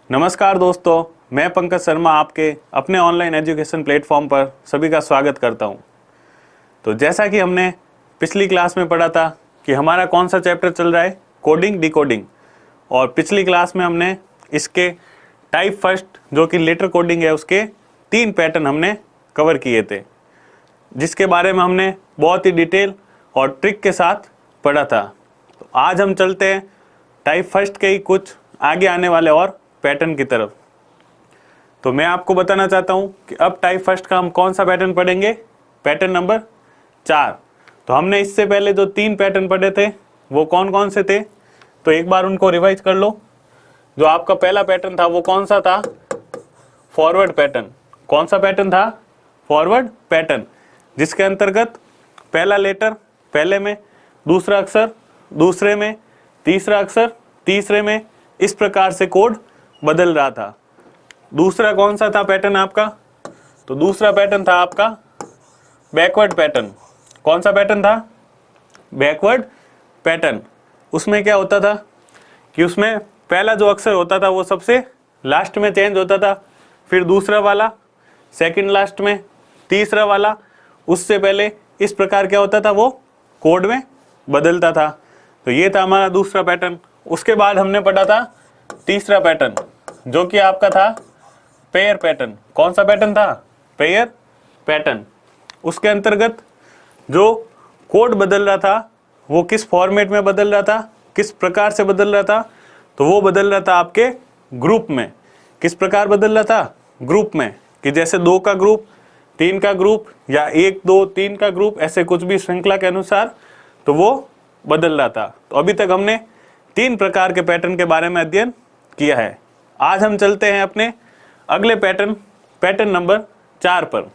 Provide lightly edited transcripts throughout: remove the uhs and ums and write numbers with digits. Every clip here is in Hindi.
नमस्कार दोस्तों, मैं पंकज शर्मा आपके अपने ऑनलाइन एजुकेशन प्लेटफॉर्म पर सभी का स्वागत करता हूं। तो जैसा कि हमने पिछली क्लास में पढ़ा था कि हमारा कौन सा चैप्टर चल रहा है, कोडिंग डिकोडिंग। और पिछली क्लास में हमने इसके टाइप फर्स्ट जो कि लेटर कोडिंग है उसके 3 पैटर्न हमने कवर किए थे, जिसके बारे में हमने बहुत ही डिटेल और ट्रिक के साथ पढ़ा था। तो आज हम चलते हैं टाइप फर्स्ट के ही कुछ आगे आने वाले और पैटर्न की तरफ। तो मैं आपको बताना चाहता हूं कि अब टाइप फर्स्ट का हम कौन सा पैटर्न पढ़ेंगे, पैटर्न नंबर 4। तो हमने इससे पहले जो 3 पैटर्न पढ़े थे वो कौन कौन से थे, तो एक बार उनको रिवाइज कर लो। जो आपका पहला पैटर्न था वो कौन सा था, फॉरवर्ड पैटर्न। कौन सा पैटर्न था, फॉरवर्ड पैटर्न, जिसके अंतर्गत पहला लेटर पहले में, दूसरा अक्षर दूसरे में, तीसरा अक्षर तीसरे में, इस प्रकार से कोड बदल रहा था। दूसरा कौन सा था पैटर्न आपका, तो दूसरा पैटर्न था आपका बैकवर्ड पैटर्न। कौन सा पैटर्न था, बैकवर्ड पैटर्न। उसमें क्या होता था कि उसमें पहला जो अक्षर होता था वो सबसे लास्ट में चेंज होता था, फिर दूसरा वाला सेकंड लास्ट में, तीसरा वाला उससे पहले, इस प्रकार क्या होता था, वो कोड में बदलता था। तो ये था हमारा दूसरा पैटर्न। उसके बाद हमने पढ़ा था तीसरा पैटर्न जो कि आपका था पेयर पैटर्न। कौन सा पैटर्न था, पेयर पैटर्न। उसके अंतर्गत जो कोड बदल रहा था वो किस फॉर्मेट में बदल रहा था, किस प्रकार से बदल रहा था, तो वो बदल रहा था आपके ग्रुप में। किस प्रकार बदल रहा था, ग्रुप में, कि जैसे 2 का ग्रुप, 3 का ग्रुप, या 1 2 3 का ग्रुप, ऐसे कुछ भी श्रृंखला के अनुसार तो वो बदल रहा था। तो अभी तक हमने 3 प्रकार के पैटर्न के बारे में अध्ययन किया है। आज हम चलते हैं अपने अगले पैटर्न, पैटर्न नंबर 4 पर।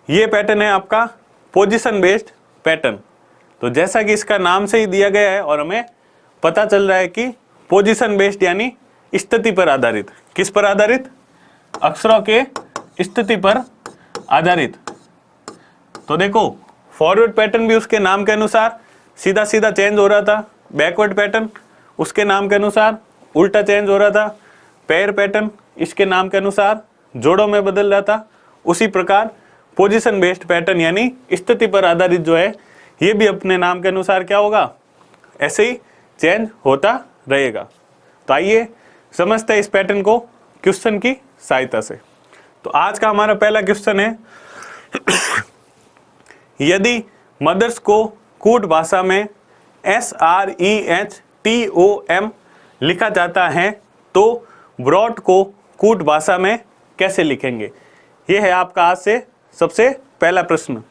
यह पैटर्न है आपका पोजीशन बेस्ड पैटर्न। तो जैसा कि इसका नाम से ही दिया गया है और हमें पता चल रहा है कि पोजीशन बेस्ड यानी स्थिति पर आधारित। किस पर आधारित, अक्षरों के स्थिति पर आधारित। तो देखो, फॉरवर्ड पैटर्न भी उसके नाम के अनुसार सीधा सीधा चेंज हो रहा था, बैकवर्ड पैटर्न उसके नाम के अनुसार उल्टा चेंज हो रहा था, पेयर पैटर्न इसके नाम के अनुसार जोड़ों में बदल रहा था। उसी प्रकार पोजीशन बेस्ड पैटर्न यानी स्थिति पर आधारित जो है, ये भी अपने नाम के अनुसार क्या होगा, ऐसे ही चेंज होता रहेगा। तो आइए समझते हैं इस पैटर्न को क्वेश्चन की सहायता से। तो आज का हमारा पहला क्वेश्चन है यदि मदर्स को कूट भाषा में SREHTOM लिखा जाता है तो ब्रॉड को कूट भाषा में कैसे लिखेंगे। यह है आपका आज से सबसे पहला प्रश्न।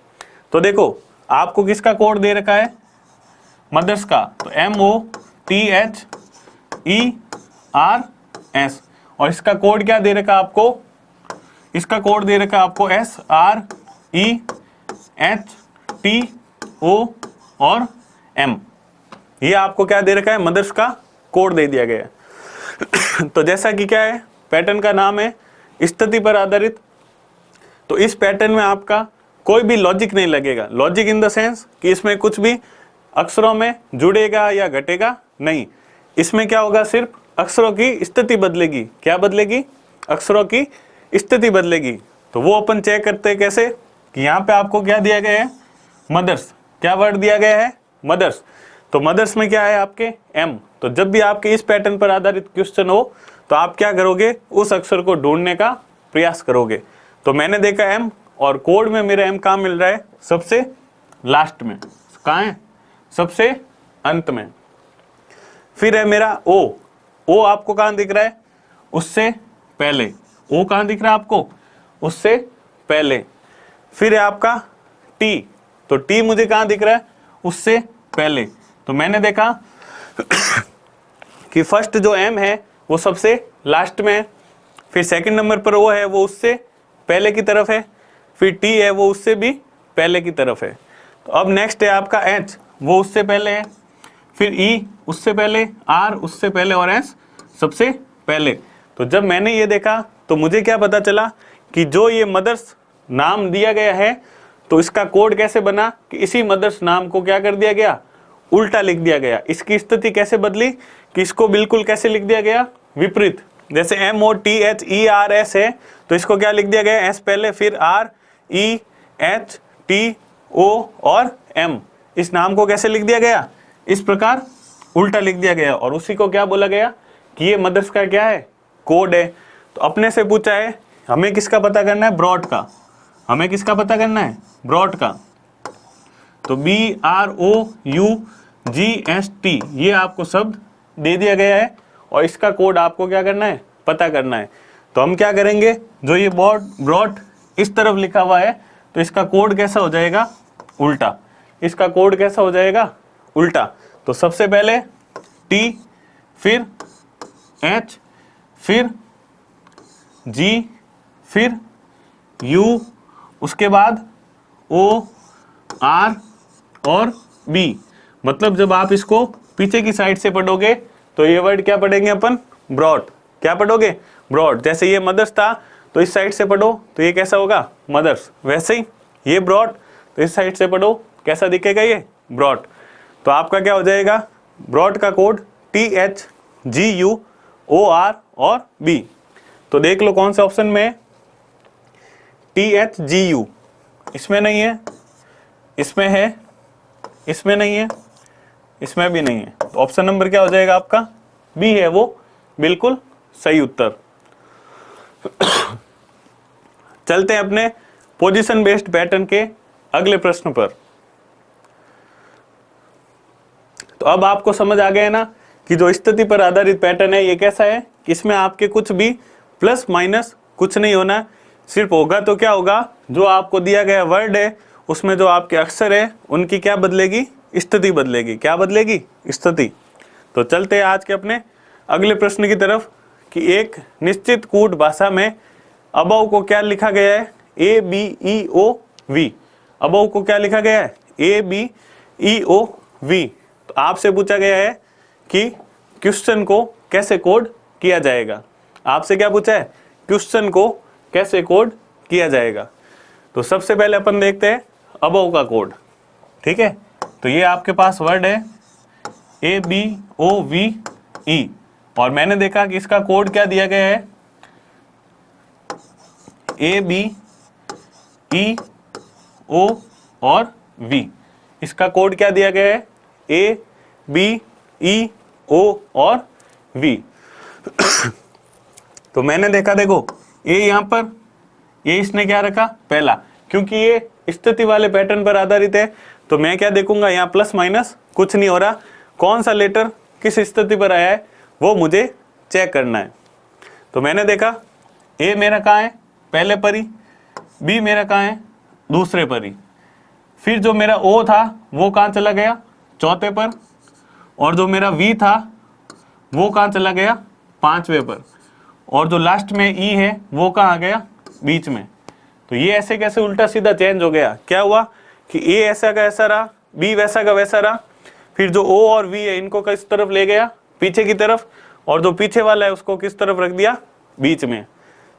तो देखो, आपको किसका कोड दे रखा है, मदर्स का, तो MOTHERS, और इसका कोड क्या दे रखा आपको, इसका कोड दे रखा आपको SREHTO और M। ये आपको क्या दे रखा है, मदर्स का कोड दे दिया गया है। तो जैसा कि क्या है, पैटर्न का नाम है स्थिति पर आधारित। तो इस पैटर्न में आपका कोई भी लॉजिक नहीं लगेगा। लॉजिक इन द सेंस कि इसमें कुछ भी अक्षरों में जुड़ेगा या घटेगा नहीं। इसमें क्या होगा, सिर्फ अक्षरों की स्थिति बदलेगी। क्या बदलेगी, अक्षरों की स्थिति बदलेगी। तो वो अपन चेक करते हैं कैसे, कि यहाँ पे आपको क्या दिया गया है, मदर्स। क्या वर्ड दिया गया है, मदर्स। तो मदर्स में क्या है आपके M। तो जब भी आपके इस पैटर्न पर आधारित क्वेश्चन हो तो आप क्या करोगे, उस अक्षर को ढूंढने का प्रयास करोगे। तो मैंने देखा M, और कोड में मेरा M कहाँ मिल रहा है, सबसे लास्ट में। कहाँ है, सबसे अंत में। फिर है मेरा O आपको कहाँ दिख रहा है, उससे पहले। O कहाँ दिख रहा है आपको, उससे पहले। फिर है आपका T, तो T मुझे कहाँ दिख रहा है, उससे पहले। तो मैंने देखा कि फर्स्ट जो M है वो सबसे लास्ट में है, फिर सेकंड नंबर पर O है वो उससे पहले की तरफ है, फिर T है वो उससे भी पहले की तरफ है। तो अब नेक्स्ट है आपका H, वो उससे पहले है, फिर E उससे पहले, R उससे पहले और S सबसे पहले। तो जब मैंने ये देखा तो मुझे क्या पता चला कि जो ये मदर्स नाम दिया गया है तो इसका कोड कैसे बना कि इसी मदर्स नाम को क्या कर दिया गया, उल्टा लिख दिया गया। इसकी स्थिति कैसे बदली कि इसको बिल्कुल कैसे लिख दिया गया, विपरीत। जैसे MOTHERS है तो इसको क्या लिख दिया गया, S पहले फिर REHTO और M, इस नाम को कैसे लिख दिया गया, इस प्रकार उल्टा लिख दिया गया। और उसी को क्या बोला गया कि ये मदर्स का क्या है, कोड है। तो अपने से पूछा है हमें किसका पता करना है, ब्रॉड का। हमें किसका पता करना है, ब्रॉड का। तो BROUGST ये आपको शब्द दे दिया गया है और इसका कोड आपको क्या करना है, पता करना है। तो हम क्या करेंगे, जो ये ब्रॉड इस तरफ लिखा हुआ है तो इसका कोड कैसा हो जाएगा, उल्टा। इसका कोड कैसा हो जाएगा, उल्टा। तो सबसे पहले T फिर H फिर G फिर U, उसके बाद O R और B। मतलब जब आप इसको पीछे की साइड से पढ़ोगे तो ये वर्ड क्या पढ़ेंगे अपन, ब्रॉड। क्या पढ़ोगे, ब्रॉड। जैसे ये मदर्स था तो इस साइड से पढ़ो तो ये कैसा होगा, मदर्स। वैसे ही ये ब्रॉड तो इस साइड से पढ़ो कैसा दिखेगा, ये ब्रॉड। तो आपका क्या हो जाएगा, ब्रॉड का कोड THGUOR और B। तो देख लो कौन से ऑप्शन में है, THGU इसमें नहीं है, इसमें है, इसमें नहीं है, इसमें भी नहीं है। तो ऑप्शन नंबर क्या हो जाएगा आपका, बी है वो बिल्कुल सही उत्तर। चलते हैं अपने पोजीशन बेस्ड पैटर्न के अगले प्रश्न पर। तो अब आपको समझ आ गया ना कि जो स्थिति पर आधारित पैटर्न है ये कैसा है, कि इसमें आपके कुछ भी प्लस माइनस कुछ नहीं होना, सिर्फ होगा तो क्या होगा, जो आपको दिया गया वर्ड है उसमें जो आपके अक्षर है उनकी क्या बदलेगी, स्थिति बदलेगी। क्या बदलेगी, स्थिति। तो चलते हैं आज के अपने अगले प्रश्न की तरफ कि एक निश्चित कूट भाषा में अबव को क्या लिखा गया है, ABEOV। अबव को क्या लिखा गया है, ABEOV। तो आपसे पूछा गया है कि क्वेश्चन को कैसे कोड किया जाएगा। आपसे क्या पूछा है, क्वेश्चन को कैसे कोड किया जाएगा। तो सबसे पहले अपन देखते हैं अबव का कोड। ठीक है, तो ये आपके पास वर्ड है ABOVE और मैंने देखा कि इसका कोड क्या दिया गया है, ABEO और V। इसका कोड क्या दिया गया है, ABEO और V। तो मैंने देखा, देखो ये यहाँ पर, ये इसने क्या रखा पहला, क्योंकि ये स्थिति वाले पैटर्न पर आधारित है तो मैं क्या देखूंगा, यहाँ प्लस माइनस कुछ नहीं हो रहा। कौन सा लेटर किस स्थिति पर आया है वो मुझे चेक करना है। तो मैंने देखा ए मेरा कहाँ है, पहले पर ही, बी मेरा कहाँ है, दूसरे पर ही, फिर जो मेरा ओ था वो कहाँ चला गया, चौथे पर, और जो मेरा वी था वो कहाँ चला गया, पांचवे पर, और जो लास्ट में ई है वो कहाँ आ गया, बीच में। तो ये ऐसे कैसे उल्टा सीधा चेंज हो गया, क्या हुआ कि ए ऐसा का ऐसा रहा, बी वैसा का वैसा रहा, फिर जो ओ और वी है इनको किस तरफ ले गया, पीछे की तरफ, और जो पीछे वाला है उसको किस तरफ रख दिया, बीच में।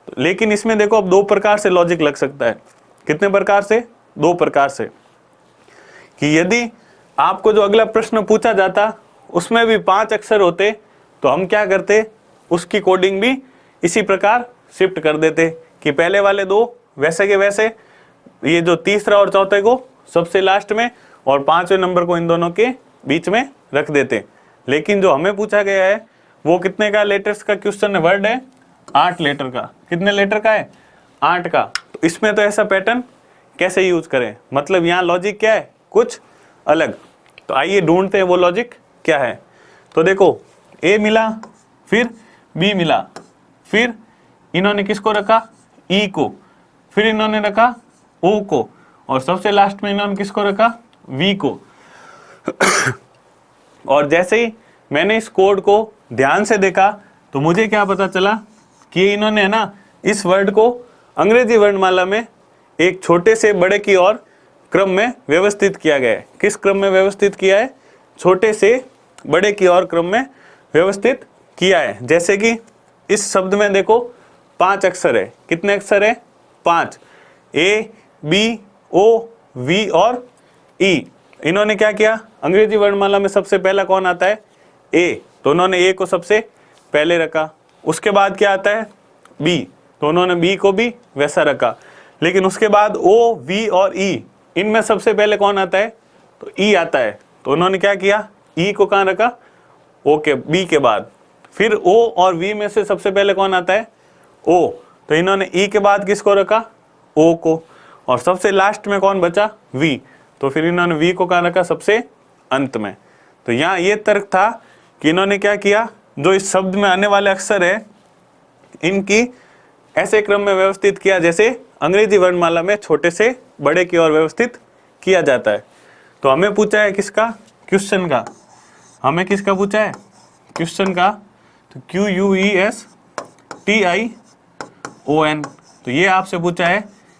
तो लेकिन इसमें देखो अब दो प्रकार से लॉजिक लग सकता है। कितने प्रकार से, दो प्रकार से, कि यदि आपको जो अगला प्रश्न पूछा जाता उसमें भी 5 अक्षर होते तो हम क्या करते, उसकी कोडिंग भी इसी प्रकार शिफ्ट कर देते कि पहले वाले दो वैसे के वैसे, ये जो तीसरा और चौथे को सबसे लास्ट में और 5वें नंबर को इन दोनों के बीच में रख देते। लेकिन जो हमें पूछा गया है वो कितने का लेटर्स का क्वेश्चन है, वर्ड है 8 लेटर का। कितने लेटर का है, 8 का। तो इसमें तो ऐसा पैटर्न कैसे यूज करें, मतलब यहाँ लॉजिक क्या है, कुछ अलग। तो आइए ढूंढते हैं वो लॉजिक क्या है। तो देखो ए मिला, फिर बी मिला, फिर इन्होंने किसको रखा, ई को, फिर इन्होंने रखा ओ को, और सबसे लास्ट में इन्होंने किसको रखा, वी को। और जैसे ही मैंने इस कोड को ध्यान से देखा तो मुझे क्या पता चला कि इन्होंने है ना इस वर्ड को अंग्रेजी वर्णमाला में एक छोटे से बड़े की ओर क्रम में व्यवस्थित किया गया है। किस क्रम में व्यवस्थित किया है, छोटे से बड़े की ओर क्रम में व्यवस्थित किया है। जैसे कि इस शब्द में देखो 5 अक्षर है, कितने अक्षर है, 5, ए बी ओ वी और ई। इन्होंने क्या किया, अंग्रेजी वर्णमाला में सबसे पहला कौन आता है, ए, तो उन्होंने ए को सबसे पहले रखा, उसके बाद क्या आता है बी, तो उन्होंने बी को भी वैसा रखा। लेकिन उसके बाद ओ, वी और ई, इनमें सबसे पहले कौन आता है, तो ई आता है। तो उन्होंने क्या किया, ई को कहाँ रखा, ओ के, बी के बाद। फिर ओ और वी में से सबसे पहले कौन आता है, ओ, तो इन्होंने ई के बाद किसको रखा, ओ को। और सबसे लास्ट में कौन बचा, वी, तो फिर इन्होंने वी को कहाँ रखा, सबसे अंत में। तो यहाँ ये तर्क था कि इन्होंने क्या किया, जो इस शब्द में आने वाले अक्षर है इनकी ऐसे क्रम में व्यवस्थित किया जैसे अंग्रेजी वर्णमाला में छोटे से बड़े की ओर व्यवस्थित किया जाता है। तो हमें पूछा है किसका, क्वेश्चन का, हमें किसका पूछा है, क्वेश्चन का। तो QUESTION, तो ये आपसे पूछा है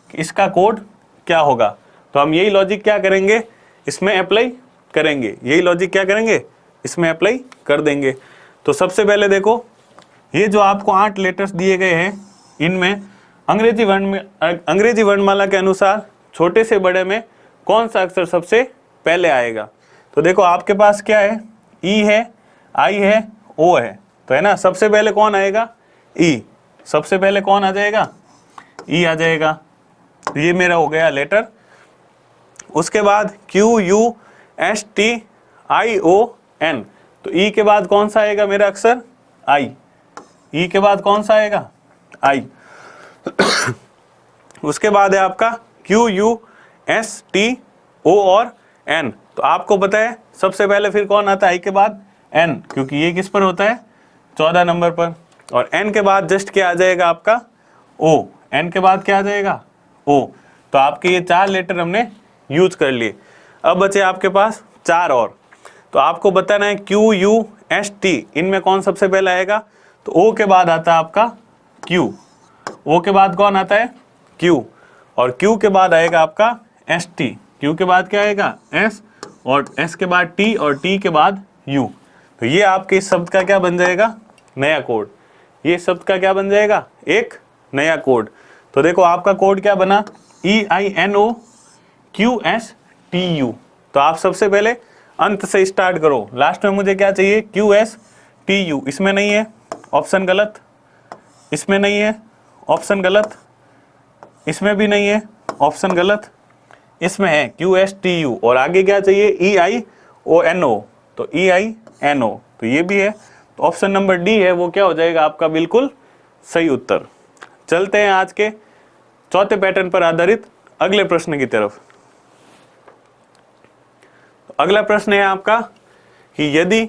कि इसका कोड क्या होगा। तो हम यही लॉजिक क्या करेंगे, इसमें अप्लाई करेंगे, यही लॉजिक क्या करेंगे, इसमें अप्लाई कर देंगे। तो सबसे पहले देखो, ये जो आपको 8 लेटर्स दिए गए हैं, इनमें अंग्रेजी वर्णमाला के अनुसार छोटे से बड़े में कौन सा अक्षर सबसे पहले आएगा। तो देखो आपके पास क्या है, ई है, आई है, ओ है, तो है ना, सबसे पहले कौन आएगा, ई, सबसे पहले कौन आ जाएगा, ई आ जाएगा। तो ये मेरा हो गया लेटर। उसके बाद QUSTION, तो ई के बाद कौन सा आएगा मेरा अक्षर, आई, ई के बाद कौन सा आएगा, आई। उसके बाद है आपका QUSTO और N, तो आपको पता है सबसे पहले फिर कौन आता है आई के बाद, N, क्योंकि ये किस पर होता है, 14 नंबर पर। और N के बाद जस्ट क्या आ जाएगा आपका, O, N के बाद क्या आ जाएगा, O। तो आपके ये 4 लेटर हमने यूज कर लिए। अब बचे आपके पास 4 और, तो आपको बताना है QUST, इनमें कौन सबसे पहले आएगा। तो O के बाद आता है आपका Q, O के बाद कौन आता है, Q, और Q के बाद आएगा आपका ST, Q के बाद क्या आएगा, S, और S के बाद T, और T के बाद U। तो ये आपके इस शब्द का क्या बन जाएगा, नया कोड। ये शब्द का क्या बन जाएगा, एक नया कोड। तो देखो आपका कोड क्या बना, EINOQSTU। तो आप सबसे पहले अंत से स्टार्ट करो, लास्ट में मुझे क्या चाहिए, QSTU, इसमें नहीं है, ऑप्शन गलत, इसमें नहीं है, ऑप्शन गलत, इसमें भी नहीं है, ऑप्शन गलत, इसमें है QSTU, और आगे क्या चाहिए, EIONO, तो EINO, तो ये भी है। तो ऑप्शन नंबर डी है, वो क्या हो जाएगा आपका बिल्कुल सही उत्तर। चलते हैं आज के चौथे पैटर्न पर आधारित अगले प्रश्न की तरफ। अगला प्रश्न है आपका कि यदि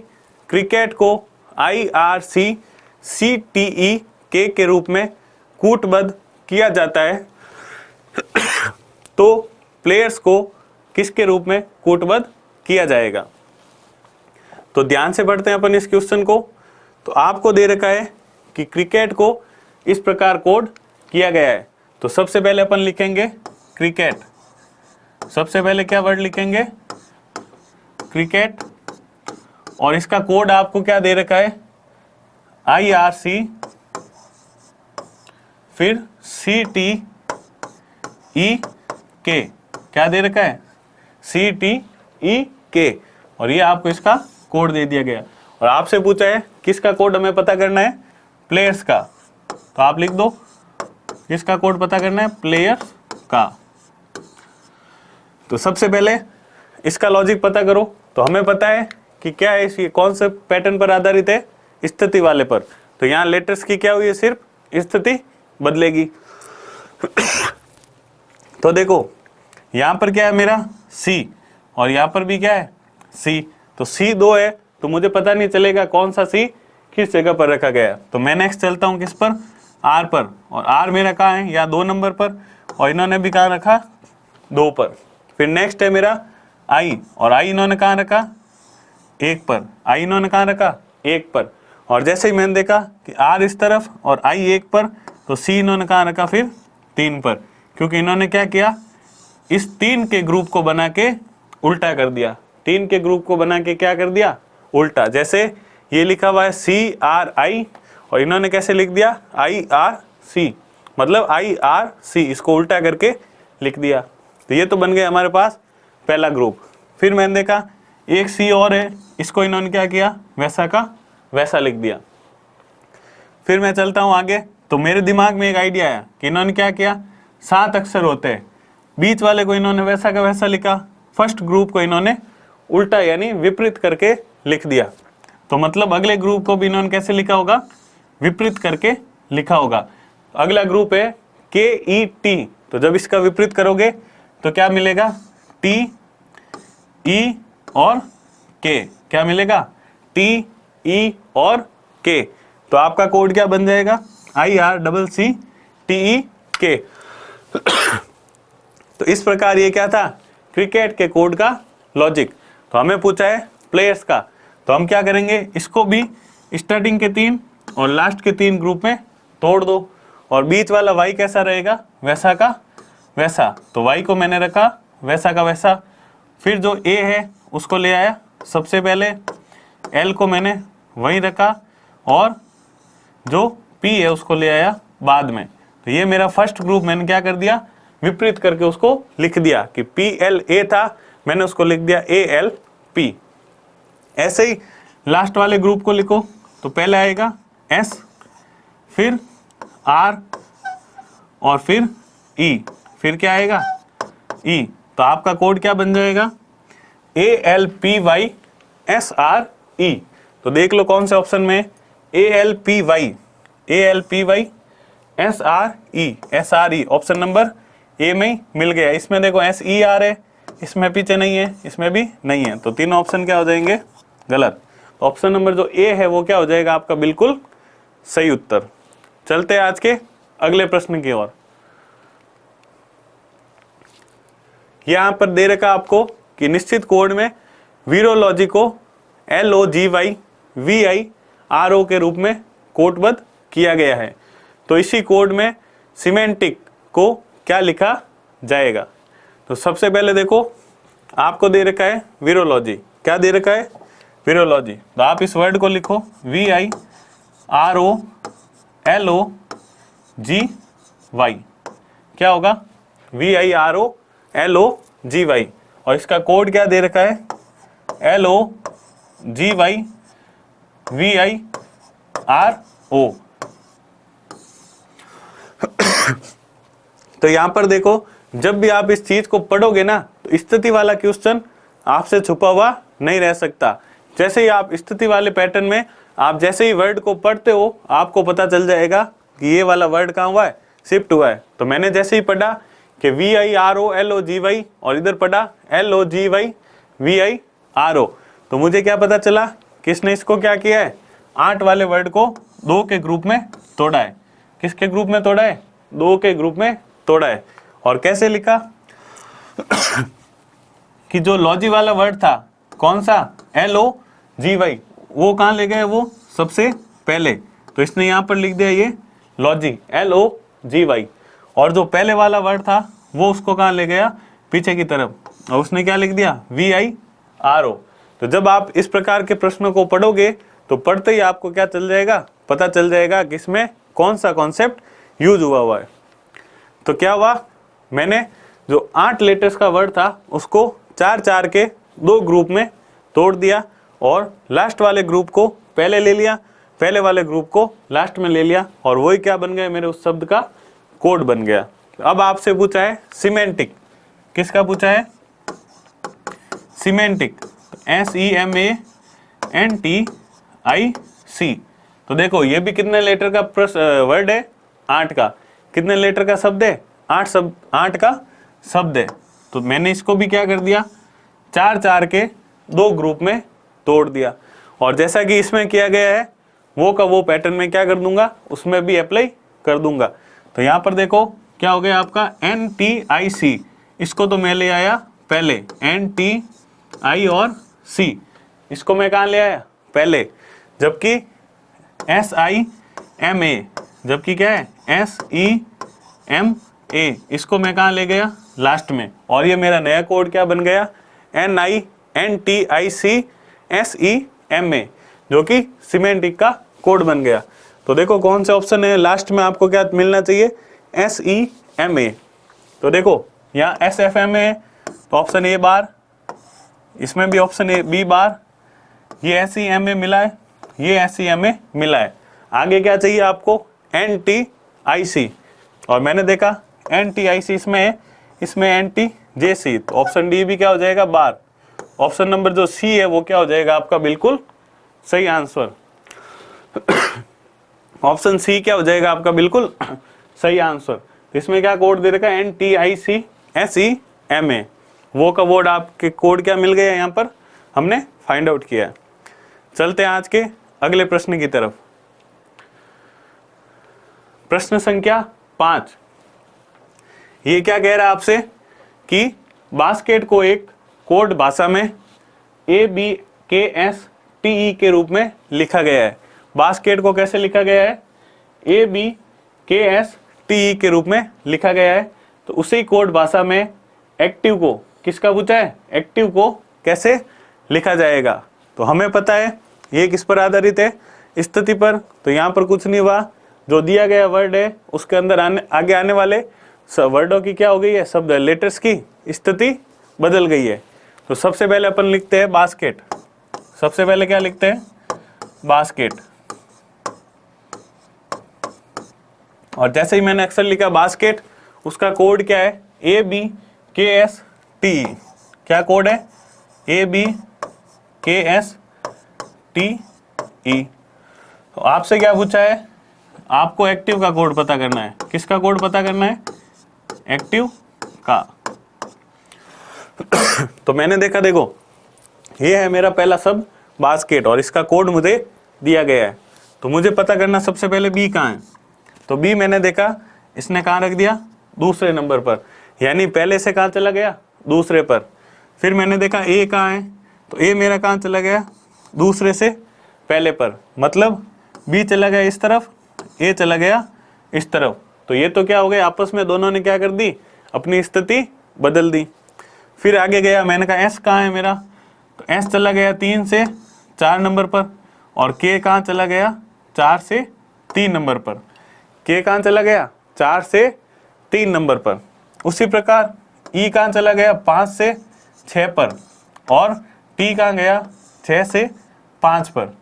क्रिकेट को IRCCTE के रूप में कूटबद्ध किया जाता है तो प्लेयर्स को किसके रूप में कूटबद्ध किया जाएगा। तो ध्यान से पढ़ते हैं अपन इस क्वेश्चन को। तो आपको दे रखा है कि क्रिकेट को इस प्रकार कोड किया गया है। तो सबसे पहले अपन लिखेंगे क्रिकेट, सबसे पहले क्या वर्ड लिखेंगे, क्रिकेट, और इसका कोड आपको क्या दे रखा है, IRC, फिर CTE के, क्या दे रखा है, CTE के, और ये आपको इसका कोड दे दिया गया। और आपसे पूछा है किसका कोड हमें पता करना है, प्लेयर्स का। तो आप लिख दो किसका कोड पता करना है, प्लेयर्स का। तो सबसे पहले इसका लॉजिक पता करो। तो हमें पता है कि क्या है, इस कौन से पैटर्न पर आधारित है, स्थिति वाले पर। तो यहाँ लेटर्स की क्या हुई है, सिर्फ स्थिति बदलेगी। तो देखो यहाँ पर क्या है मेरा C, और यहाँ पर भी क्या है C। तो C 2 है, तो मुझे पता नहीं चलेगा कौन सा C किस जगह पर रखा गया है। तो मैं नेक्स्ट चलता हूँ किस पर, R पर, और R मेरा कहाँ है, या 2 नंबर पर, और इन्होंने भी कहाँ रखा, 2 पर। फिर नेक्स्ट है मेरा I, और I इन्होंने कहाँ रखा, 1 पर, I इन्होंने कहाँ रखा, 1 पर। और जैसे ही मैंने देखा कि R इस तरफ और I 1 पर, तो C इन्होंने कहाँ रखा, फिर 3 पर, क्योंकि इन्होंने क्या किया, इस 3 के ग्रुप को बना के उल्टा कर दिया। 3 के ग्रुप को बना के क्या कर दिया, उल्टा। जैसे ये लिखा हुआ है CRI, और इन्होंने कैसे लिख दिया, IRC, मतलब IRC, इसको उल्टा करके लिख दिया। तो ये तो बन गया हमारे पास पहला ग्रुप। फिर मैंने देखा एक C और है, इसको इन्होंने क्या किया, वैसा का वैसा लिख दिया। फिर मैं चलता हूँ आगे, तो मेरे दिमाग में एक आइडिया आया कि इन्होंने क्या किया, 7 अक्षर होते हैं, बीच वाले को इन्होंने वैसा का वैसा लिखा, फर्स्ट ग्रुप को इन्होंने उल्टा यानी विपरीत करके लिख दिया। तो मतलब अगले ग्रुप को भी इन्होंने कैसे लिखा होगा, विपरीत करके लिखा होगा। अगला ग्रुप है KET, तो जब इसका विपरीत करोगे तो क्या मिलेगा, TE और K, क्या मिलेगा, TE और K। तो आपका कोड क्या बन जाएगा, IRCCTEK। तो इस प्रकार ये क्या था, क्रिकेट के कोड का लॉजिक। तो हमें पूछा है प्लेयर्स का, तो हम क्या करेंगे, इसको भी स्टार्टिंग के 3 और लास्ट के 3 ग्रुप में तोड़ दो, और बीच वाला Y कैसा रहेगा, वैसा का वैसा। तो Y को मैंने रखा वैसा का वैसा, फिर जो A है उसको ले आया सबसे पहले, L को मैंने वहीं रखा, और जो P है उसको ले आया बाद में। तो ये मेरा फर्स्ट ग्रुप मैंने क्या कर दिया, विपरीत करके उसको लिख दिया कि PLA था, मैंने उसको लिख दिया ALP। ऐसे ही लास्ट वाले ग्रुप को लिखो, तो पहले आएगा S, फिर R और फिर E, फिर क्या आएगा E। तो आपका कोड क्या बन जाएगा, ALPYSRE। तो देख लो कौन से ऑप्शन में, ALPYSRE ऑप्शन नंबर ए में ही मिल गया। इसमें देखो SER है, इसमें पीछे नहीं है, इसमें भी नहीं है, तो तीनों ऑप्शन क्या हो जाएंगे, गलत। ऑप्शन नंबर जो ए है वो क्या हो जाएगा आपका बिल्कुल सही उत्तर। चलते हैं आज के अगले प्रश्न की ओर। यहां पर दे रखा आपको कि निश्चित कोड में वीरोलॉजी को LOGYVIRO के रूप में कोडबद्ध किया गया है। तो इसी कोड में सिमेंटिक को क्या लिखा जाएगा। तो सबसे पहले देखो आपको दे रखा है वीरोलॉजी, क्या दे रखा है, वीरोलॉजी। तो आप इस वर्ड को लिखो VIROLOGY, क्या होगा, VIROLOGY, और इसका कोड क्या दे रखा है, LOGYVIRO। तो यहां पर देखो जब भी आप इस चीज को पढ़ोगे ना, तो स्थिति वाला क्वेश्चन आपसे छुपा हुआ नहीं रह सकता। जैसे ही आप स्थिति वाले पैटर्न में आप जैसे ही वर्ड को पढ़ते हो, आपको पता चल जाएगा कि ये वाला वर्ड कहाँ हुआ है, शिफ्ट हुआ है। तो मैंने जैसे ही पढ़ा कि VIROLOGY और इधर पढ़ा LOGYVIRO, तो मुझे क्या पता चला, किसने इसको क्या किया है, 8 वाले वर्ड को 2 के ग्रुप में तोड़ा है। किसके ग्रुप में तोड़ा है, 2 के ग्रुप में तोड़ा है। और कैसे लिखा कि जो लॉजी वाला वर्ड था कौन सा, LOGY, वो कहाँ ले गए, वो सबसे पहले। तो इसने यहाँ पर लिख दिया ये लॉजी LOGY, और जो पहले वाला वर्ड था वो उसको कहाँ ले गया, पीछे की तरफ, और उसने क्या लिख दिया, VIRO। तो जब आप इस प्रकार के प्रश्नों को पढ़ोगे तो पढ़ते ही आपको क्या चल जाएगा, पता चल जाएगा कि इसमें कौन सा कॉन्सेप्ट यूज हुआ है। तो क्या हुआ, मैंने जो 8 लेटर्स का वर्ड था उसको 4-4 के 2 ग्रुप में तोड़ दिया, और लास्ट वाले ग्रुप को पहले ले लिया, पहले वाले ग्रुप को लास्ट में ले लिया, और वही क्या बन गया, मेरे उस शब्द का कोड बन गया। अब आपसे पूछा है सिमेंटिक, किसका पूछा है, सिमेंटिक, SEMANTIC। तो देखो ये भी कितने लेटर का वर्ड है, 8 का। कितने लेटर का शब्द है, 8 का शब्द है। तो मैंने इसको भी क्या कर दिया, 4-4 के 2 ग्रुप में तोड़ दिया, और जैसा कि इसमें किया गया है वो का वो पैटर्न में क्या कर दूंगा, उसमें भी अप्लाई कर दूंगा। तो यहाँ पर देखो क्या हो गया आपका NTIC, इसको तो मैं ले आया पहले, NTI और C, इसको मैं कहाँ ले आया पहले, जबकि SIMA, जबकि क्या है SEMA, इसको मैं कहाँ ले गया, लास्ट में। और ये मेरा नया कोड क्या बन गया, NINTICSEMA, जो कि सिमेंटिक का कोड बन गया। तो देखो कौन से ऑप्शन है लास्ट में, आपको क्या मिलना चाहिए, SEMA। तो देखो यहाँ SFMA है, तो ऑप्शन A बार, इसमें भी ऑप्शन B बार, ये SEMA मिला है, ये SEMA मिला है। आगे क्या चाहिए आपको, NTIC, और मैंने देखा NTIC इसमें है, इसमें NTJC, तो ऑप्शन डी भी क्या हो जाएगा, बार। ऑप्शन नंबर जो सी है वो क्या हो जाएगा आपका बिल्कुल सही आंसर। ऑप्शन सी क्या हो जाएगा आपका बिल्कुल सही आंसर। इसमें क्या कोड दे रखा है, NTICSEMA, वो का वर्ड आपके कोड क्या मिल गया यहाँ पर, हमने फाइंड आउट किया। चलते हैं आज के अगले प्रश्न की तरफ। प्रश्न संख्या 5, ये क्या कह रहा है आपसे कि बास्केट को एक कोड भाषा में ABKSTE के रूप में लिखा गया है। बास्केट को कैसे लिखा गया है, ABKSTE के रूप में लिखा गया है। तो उसी कोड भाषा में एक्टिव को, किसका पूछा है, एक्टिव को कैसे लिखा जाएगा। तो हमें पता है ये किस पर आधारित है, स्थिति पर। तो यहाँ पर कुछ नहीं हुआ, जो दिया गया वर्ड है उसके अंदर आगे आने वाले वर्डों की क्या हो गई है, शब्द लेटर्स की स्थिति बदल गई है। तो सबसे पहले अपन लिखते हैं बास्केट, सबसे पहले क्या लिखते हैं, बास्केट। और जैसे ही मैंने अक्सर लिखा बास्केट, उसका कोड क्या है, ABKSTE, क्या कोड है, ABKSTE। तो आपसे क्या पूछा है, आपको एक्टिव का कोड पता करना है। किसका कोड पता करना है, एक्टिव का। तो मैंने देखा, देखो ये है मेरा पहला शब्द बास्केट और इसका कोड मुझे दिया गया है। तो मुझे पता करना सबसे पहले बी कहाँ है। तो बी मैंने देखा इसने कहाँ रख दिया, दूसरे नंबर पर, यानी पहले से कहाँ चला गया, दूसरे पर। फिर मैंने देखा ए कहाँ है, तो ए मेरा कहाँ चला गया, दूसरे से पहले पर, मतलब बी चला गया इस तरफ, ए चला गया इस तरफ। तो ये तो क्या हो गया, आपस में दोनों ने क्या कर दी, अपनी स्थिति बदल दी। फिर आगे गया, मैंने कहा एस कहाँ है मेरा, तो एस चला गया 3 से 4 नंबर पर, और के कहाँ चला गया, 4 से 3 नंबर पर। के कहाँ चला गया, 4 से 3 नंबर पर। उसी प्रकार ई कहाँ चला गया, 5 से 6 पर, और टी कहाँ गया, 6 से 5 पर।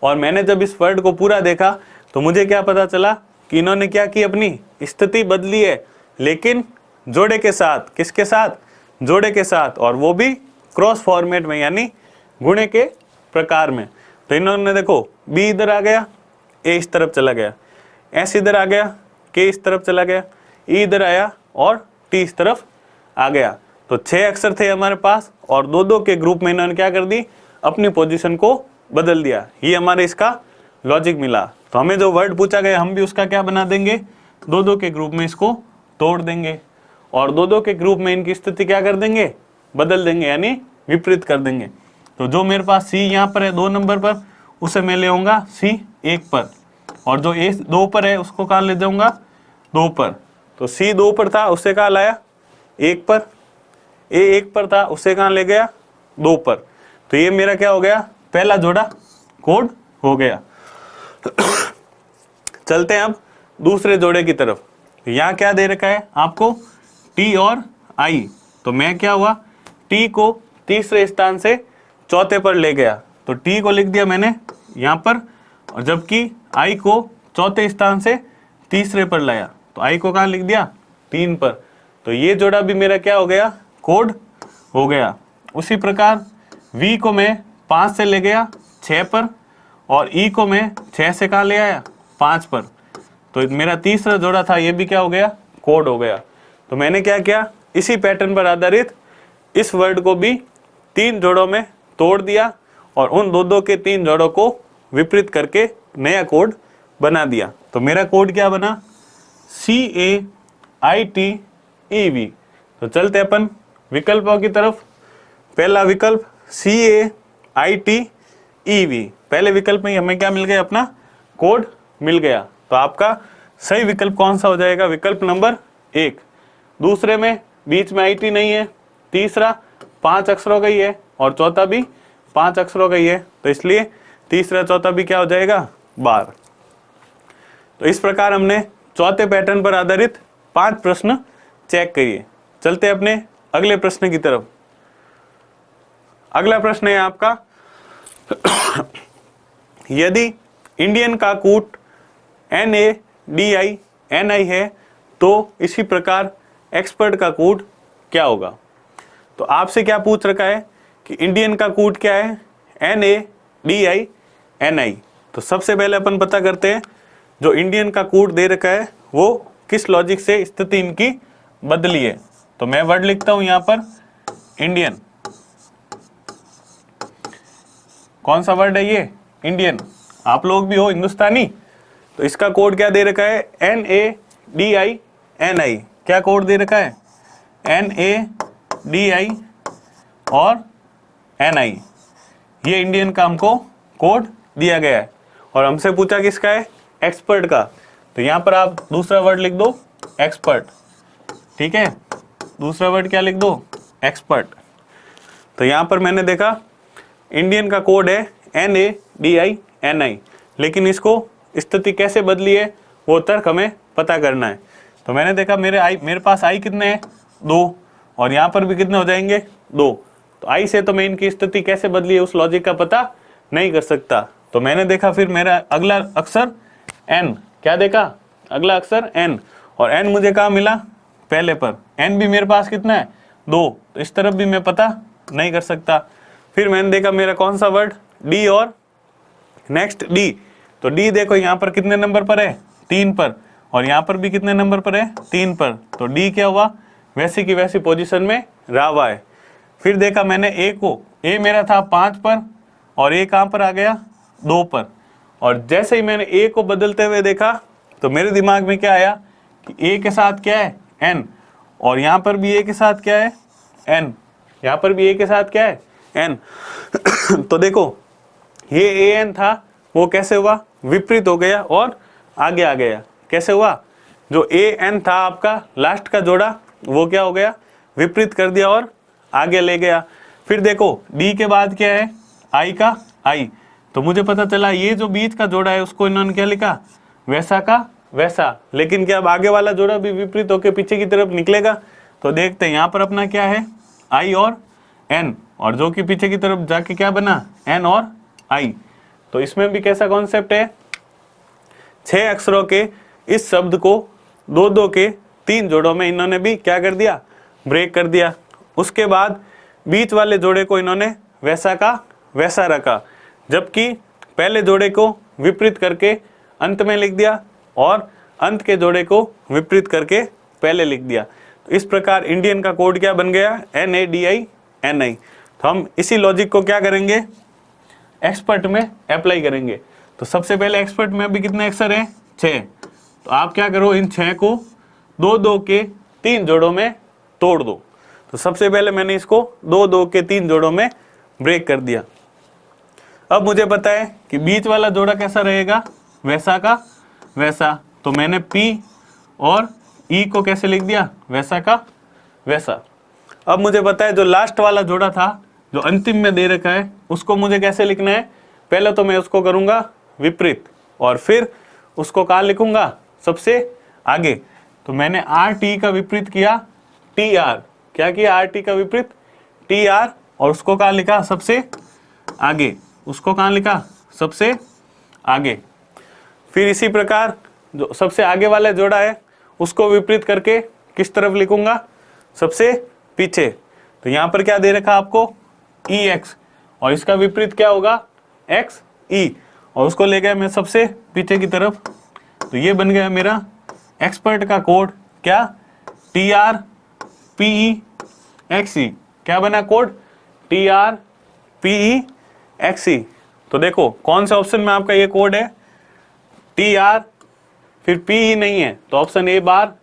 और मैंने जब इस वर्ड को पूरा देखा तो मुझे क्या पता चला कि इन्होंने क्या की, अपनी स्थिति बदली है, लेकिन जोड़े के साथ। किसके साथ, जोड़े के साथ, और वो भी क्रॉस फॉर्मेट में, यानी गुणे के प्रकार में। तो इन्होंने देखो बी इधर आ गया, ए इस तरफ चला गया, एस इधर आ गया, के इस तरफ चला गया, ई इधर आया और टी इस तरफ आ गया। तो 6 अक्षर थे हमारे पास और 2-2 के ग्रुप में इन्होंने क्या कर दी, अपनी पोजीशन को बदल दिया। ये हमारे इसका लॉजिक मिला। तो हमें जो वर्ड पूछा गया हम भी उसका क्या बना देंगे, 2-2 के ग्रुप में इसको तोड़ देंगे और 2-2 के ग्रुप में इनकी स्थिति क्या कर देंगे, बदल देंगे, यानी विपरीत कर देंगे। तो जो मेरे पास सी यहाँ पर है 2 नंबर पर, उसे मैं ले आऊँगा सी 1 पर, और जो ए 2 पर है उसको कहाँ ले जाऊँगा, 2 पर। तो सी 2 पर था, उसे कहाँ लाया, 1 पर। ए 1 पर था, उसे कहाँ ले गया, 2 पर। तो ये मेरा क्या हो गया, पहला जोड़ा कोड हो गया। चलते हैं अब दूसरे जोड़े की तरफ। यहाँ क्या दे रखा है आपको, टी और आई। तो मैं क्या हुआ, टी को तीसरे स्थान से चौथे पर ले गया, तो टी को लिख दिया मैंने यहाँ पर, और जबकि आई को चौथे स्थान से तीसरे पर लाया, तो आई को कहाँ लिख दिया, 3 पर। तो ये जोड़ा भी मेरा क्या हो गया, कोड हो गया। उसी प्रकार वी को मैं 5 से ले गया 6 पर, और ई को मैं 6 से कहाँ ले आया, 5 पर। तो मेरा तीसरा जोड़ा था, ये भी क्या हो गया, कोड हो गया। तो मैंने क्या किया, इसी पैटर्न पर आधारित इस वर्ड को भी 3 जोड़ों में तोड़ दिया और उन 2-2 के 3 जोड़ों को विपरीत करके नया कोड बना दिया। तो मेरा कोड क्या बना, CAITEV। तो चलते अपन विकल्पों की तरफ। पहला विकल्प CAITEV, पहले विकल्प में हमें क्या मिल गया, अपना कोड मिल गया। तो आपका सही विकल्प कौन सा हो जाएगा, विकल्प नंबर 1। दूसरे में बीच में IT नहीं है, तीसरा 5 अक्षरों का ही है और चौथा भी 5 अक्षरों का ही है, तो इसलिए तीसरा चौथा भी क्या हो जाएगा, बार। तो इस प्रकार हमने चौथे पैटर्न पर आधारित 5 प्रश्न चेक करिए। चलते अपने अगले प्रश्न की तरफ। अगला प्रश्न है आपका, यदि इंडियन का कूट NADI है, तो इसी प्रकार एक्सपर्ट का कूट क्या होगा? तो आपसे क्या पूछ रखा है कि इंडियन का कूट क्या है? NADI। तो सबसे पहले अपन पता करते हैं जो इंडियन का कूट दे रखा है वो किस लॉजिक से स्थिति इनकी बदली है। तो मैं वर्ड लिखता हूं यहां पर इंडियन। कौन सा वर्ड है ये? इंडियन। आप लोग भी हो हिंदुस्तानी, तो इसका कोड क्या दे रखा है? NADI। क्या कोड दे रखा है? NADI और NI। ये इंडियन का हमको कोड दिया गया है और हमसे पूछा किसका है? एक्सपर्ट का। तो यहां पर आप दूसरा वर्ड लिख दो एक्सपर्ट। ठीक है, दूसरा वर्ड क्या लिख दो? एक्सपर्ट। तो यहां पर मैंने देखा इंडियन का कोड है NADI, लेकिन इसको स्थिति कैसे बदली है वो तर्क हमें पता करना है। तो मैंने देखा मेरे पास आई कितने हैं? 2, और यहाँ पर भी कितने हो जाएंगे? 2। तो आई से तो मैं इनकी स्थिति कैसे बदली है उस लॉजिक का पता नहीं कर सकता। तो मैंने देखा फिर मेरा अगला अक्षर N। क्या देखा? अगला अक्षर N, और N मुझे कहाँ मिला? पहले पर। N भी मेरे पास कितना है? 2। तो इस तरफ भी मैं पता नहीं कर सकता। फिर मैंने देखा मेरा कौन सा वर्ड? D, और नेक्स्ट D। तो D देखो यहाँ पर कितने नंबर पर है? 3 पर, और यहाँ पर भी कितने नंबर पर है? 3 पर। तो D क्या हुआ? वैसी की वैसी पोजीशन में रहा हुआ है। फिर देखा मैंने A को, A मेरा था 5 पर और A कहाँ पर आ गया? 2 पर। और जैसे ही मैंने A को बदलते हुए देखा तो मेरे दिमाग में क्या आया कि A के साथ क्या है? N, और यहाँ पर भी A के साथ क्या है? N, यहाँ पर भी A के साथ क्या है? N। तो देखो ये AN था वो कैसे हुआ? विपरीत हो गया और आगे आ गया। कैसे हुआ? जो AN था आपका लास्ट का जोड़ा वो क्या हो गया? विपरीत कर दिया और आगे ले गया। फिर देखो D के बाद क्या है? I का I। तो मुझे पता चला ये जो बीच का जोड़ा है उसको इन्होंने क्या लिखा? वैसा का वैसा। लेकिन क्या अब आगे वाला जोड़ा भी विपरीत होकर पीछे की तरफ निकलेगा? तो देखते हैं यहाँ पर अपना क्या है? I और N, और जो कि पीछे की तरफ जाके क्या बना? N और I। तो इसमें भी कैसा कॉन्सेप्ट है? 6 अक्षरों के इस शब्द को 2-2 के 3 जोड़ों में इन्होंने भी क्या कर दिया? ब्रेक कर दिया। उसके बाद बीच वाले जोड़े को इन्होंने वैसा का वैसा रखा, जबकि पहले जोड़े को विपरीत करके अंत में लिख दिया और अंत के जोड़े को विपरीत करके पहले लिख दिया। तो इस प्रकार इंडियन का कोड क्या बन गया? NADI। तो हम इसी लॉजिक को क्या करेंगे? एक्सपर्ट में अप्लाई करेंगे। तो सबसे पहले एक्सपर्ट में अभी कितने अक्षर हैं? 6। तो आप क्या करो, इन 6 को 2-2 के 3 जोड़ों में तोड़ दो। तो सबसे पहले मैंने इसको 2-2 के 3 जोड़ों में ब्रेक कर दिया। अब मुझे पता है कि बीच वाला जोड़ा कैसा रहेगा? वैसा का वैसा। तो मैंने P और E को कैसे लिख दिया? वैसा का वैसा। अब मुझे पता है जो लास्ट वाला जोड़ा था जो अंतिम में दे रखा है उसको मुझे कैसे लिखना है? पहले तो मैं उसको करूंगा विपरीत और फिर उसको कहाँ लिखूंगा? सबसे आगे। तो मैंने RT का विपरीत किया TR। क्या किया? RT का विपरीत TR, और उसको कहाँ लिखा? सबसे आगे। उसको कहाँ लिखा? सबसे आगे। फिर इसी प्रकार जो सबसे आगे वाला जोड़ा है उसको विपरीत करके किस तरफ लिखूंगा? सबसे पीछे। तो यहाँ पर क्या दे रखा आपको? EX, और इसका विपरीत क्या होगा? XE, और उसको ले गया मैं सबसे पीछे की तरफ। तो ये बन गया मेरा एक्सपर्ट का कोड। क्या? TRPEXE। क्या बना कोड? TRPEXE। तो देखो कौन सा ऑप्शन में आपका ये कोड है? TR फिर PE नहीं है तो ऑप्शन A बार,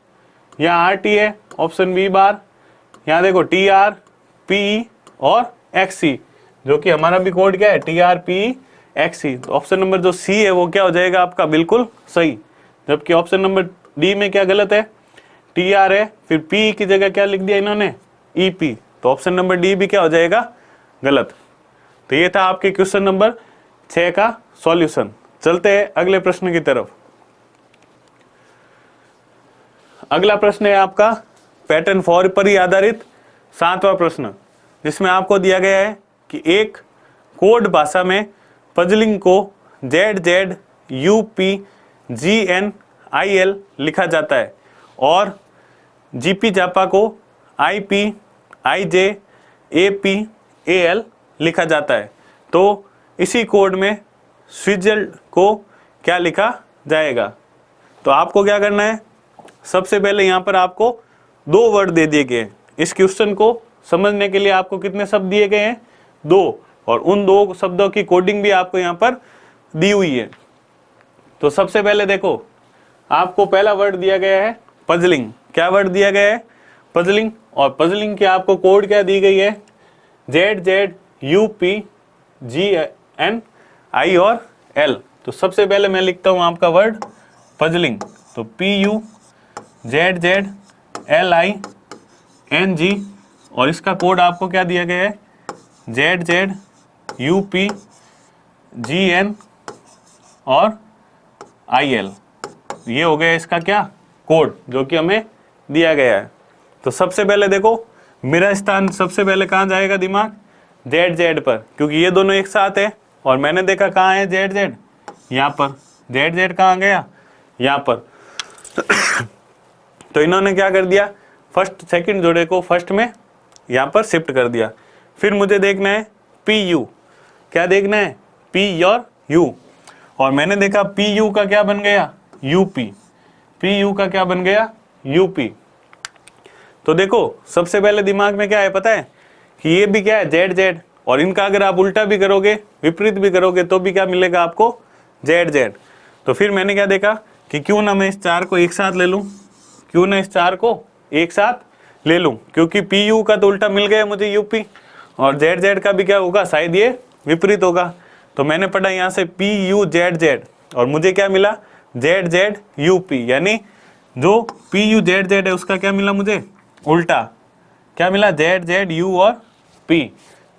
यहाँ RT है ऑप्शन B बार, यहाँ देखो TR PE और XE, जो कि हमारा भी कोड क्या है? TRPEXE। तो ऑप्शन नंबर जो C है वो क्या हो जाएगा आपका? बिल्कुल सही। जबकि ऑप्शन नंबर D में क्या गलत है? TR है, फिर PE की जगह क्या लिख दिया इन्होंने? EP। तो ऑप्शन नंबर D भी क्या हो जाएगा? गलत। तो ये था आपके क्वेश्चन नंबर 6 का सॉल्यूशन। चलते हैं अगले प्रश्न की तरफ। अगला प्रश्न है आपका पैटर्न 4 पर ही आधारित 7वां प्रश्न, जिसमें आपको दिया गया है कि एक कोड भाषा में पजलिंग को ZZ GNIL लिखा जाता है और GP जापा को IP IJ APAL लिखा जाता है। तो इसी कोड में स्विट्जरलैंड को क्या लिखा जाएगा? तो आपको क्या करना है, सबसे पहले यहाँ पर आपको दो वर्ड दे दिए गए हैं। इस क्वेश्चन को समझने के लिए आपको कितने शब्द दिए गए हैं? दो, और उन दो शब्दों की कोडिंग भी आपको यहाँ पर दी हुई है। तो सबसे पहले देखो, आपको पहला वर्ड दिया गया है पजलिंग। क्या वर्ड दिया गया है? पजलिंग। और पजलिंग की आपको कोड क्या दी गई है? ZZUPGNI और L। तो सबसे पहले मैं लिखता हूं आपका वर्ड पजलिंग। तो PUZZLING और इसका कोड आपको क्या दिया गया है? ZZUPGN और IL। ये हो गया इसका क्या कोड, जो कि हमें दिया गया है। तो सबसे पहले देखो, मेरा स्थान सबसे पहले कहाँ जाएगा दिमाग? ZZ पर, क्योंकि ये दोनों एक साथ है। और मैंने देखा कहाँ है ZZ? यहाँ पर। ZZ कहाँ गया? यहाँ पर। तो इन्होंने क्या कर दिया, फर्स्ट सेकंड जोड़े को फर्स्ट में यहाँ पर शिफ्ट कर दिया। फिर मुझे देखना है PU। क्या देखना है? P और U। और मैंने देखा PU का क्या बन गया? UP। PU का क्या बन गया? UP। तो देखो, सबसे पहले दिमाग में क्या है पता है कि ये भी क्या है? ZZ। और इनका अगर आप उल्टा भी करोगे, विपरीत भी करोगे, तो भी क्या मिलेगा आपको? ZZ। तो फिर मैंने क्या देखा कि क्यों ना मैं इस चार को एक साथ ले लूं, क्यों ना इस चार को एक साथ ले लूं, क्योंकि PU का तो उल्टा मिल गया मुझे UP, और ZZ का भी क्या होगा? शायद ये विपरीत होगा। तो मैंने पढ़ा यहाँ से PUZZ और मुझे क्या मिला? ZZUP, यानी जो PUZZ है उसका क्या मिला मुझे? उल्टा। क्या मिला? ZZU और P।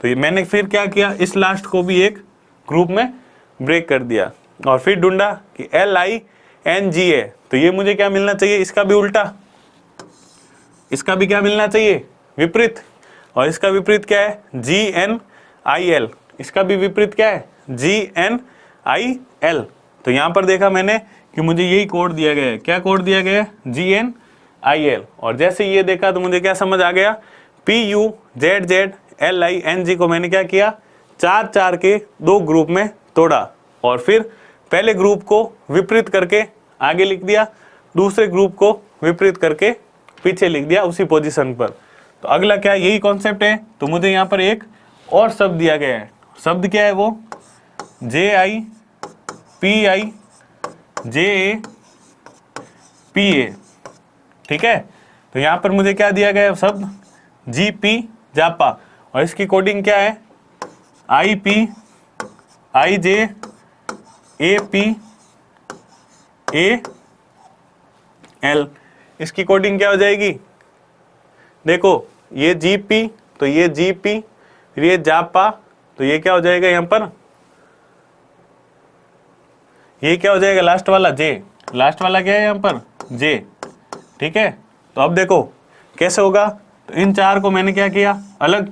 तो ये मैंने फिर क्या किया, इस लास्ट को भी एक ग्रुप में ब्रेक कर दिया और फिर ढूंढा कि LINGA। तो ये मुझे क्या मिलना चाहिए? इसका भी उल्टा। इसका भी क्या मिलना चाहिए? विपरीत। और इसका विपरीत क्या है? GNIL। इसका भी विपरीत क्या है? GNIL। तो यहाँ पर देखा मैंने कि मुझे यही कोड दिया गया है। क्या कोड दिया गया है? GNIL। और जैसे ये देखा तो मुझे क्या समझ आ गया? PUZZLING को मैंने क्या किया? चार चार के दो ग्रुप में तोड़ा और फिर पहले ग्रुप को विपरीत करके आगे लिख दिया, दूसरे ग्रुप को विपरीत करके पीछे लिख दिया उसी पोजीशन पर। तो अगला क्या है? यही कॉन्सेप्ट है। तो मुझे यहाँ पर एक और शब्द दिया गया है। शब्द क्या है वो? JIPIJAPA। ठीक है। तो यहाँ पर मुझे क्या दिया गया है शब्द? GP जापा। और इसकी कोडिंग क्या है? IP IJ APAL। इसकी कोडिंग क्या हो जाएगी? देखो, ये GP, तो ये GP, फिर ये जापा, तो ये क्या हो जाएगा यहाँ पर? ये क्या हो जाएगा? लास्ट वाला J। लास्ट वाला क्या है यहाँ पर? J। ठीक है। तो अब देखो कैसे होगा। तो इन चार को मैंने क्या किया? अलग।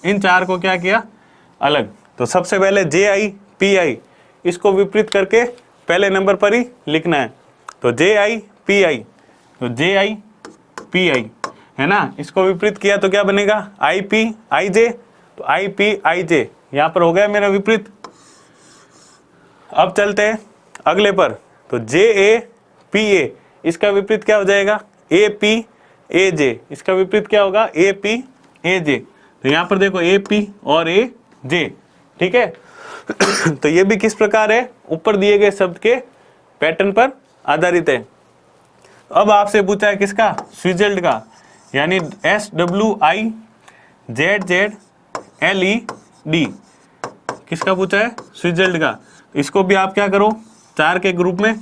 इन चार को क्या किया? अलग। तो सबसे पहले JIPI, इसको विपरीत करके पहले नंबर पर ही लिखना है। तो JIPI, तो JIPI है ना, इसको विपरीत किया तो क्या बनेगा? IPIJ। तो IPIJ यहाँ पर हो गया मेरा विपरीत। अब चलते हैं अगले पर। तो JAPA, इसका विपरीत क्या हो जाएगा? APAJ। इसका विपरीत क्या होगा? APAJ। तो यहाँ पर देखो AP और AJ। ठीक है। तो ये भी किस प्रकार है? ऊपर दिए गए शब्द के पैटर्न पर आधारित है। अब आपसे पूछा है किसका? स्विट्जरलैंड का, यानी SWIZZLED। किसका पूछा है? स्विट्जरलैंड का। इसको भी आप क्या करो? चार के ग्रुप में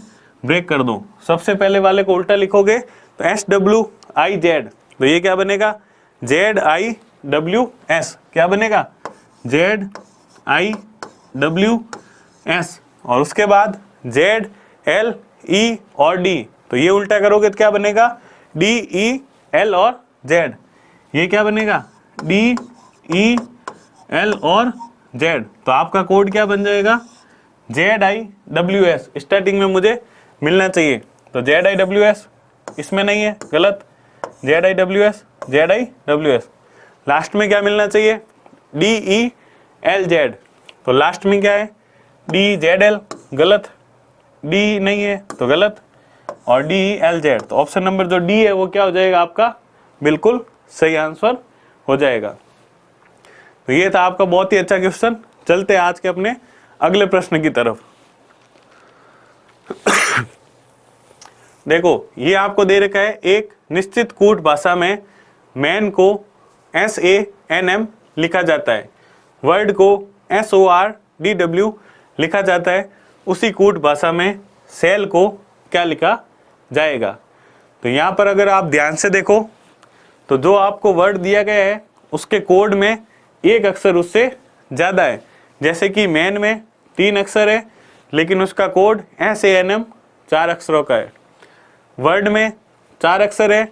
ब्रेक कर दो। सबसे पहले वाले को उल्टा लिखोगे तो SWIZ, तो ये क्या बनेगा? ZIWS। क्या बनेगा? ZIWS। और उसके बाद ZLE और D, तो ये उल्टा करोगे तो क्या बनेगा? DEL और Z। ये क्या बनेगा? DEL और Z। तो आपका कोड क्या बन जाएगा? ZIWS स्टार्टिंग में मुझे मिलना चाहिए, तो ZIWS इसमें नहीं है, गलत। ZIWS लास्ट में क्या मिलना चाहिए, DELZ, तो लास्ट में क्या है DZL, गलत। D नहीं है तो गलत, और DELZ, तो ऑप्शन नंबर जो D है वो क्या हो जाएगा आपका बिल्कुल सही आंसर हो जाएगा। तो ये था आपका बहुत ही अच्छा क्वेश्चन। चलते हैं आज के अपने अगले प्रश्न की तरफ। देखो ये आपको दे रखा है, एक निश्चित कूट भाषा में मैन को SANM लिखा जाता है, वर्ड को SORDW लिखा जाता है, उसी कूट भाषा में सेल को क्या लिखा जाएगा। तो यहाँ पर अगर आप ध्यान से देखो तो जो आपको वर्ड दिया गया है उसके कोड में एक अक्षर उससे ज़्यादा है। जैसे कि मैन में 3 अक्षर है लेकिन उसका कोड SANM 4 अक्षरों का है। वर्ड में 4 अक्षर है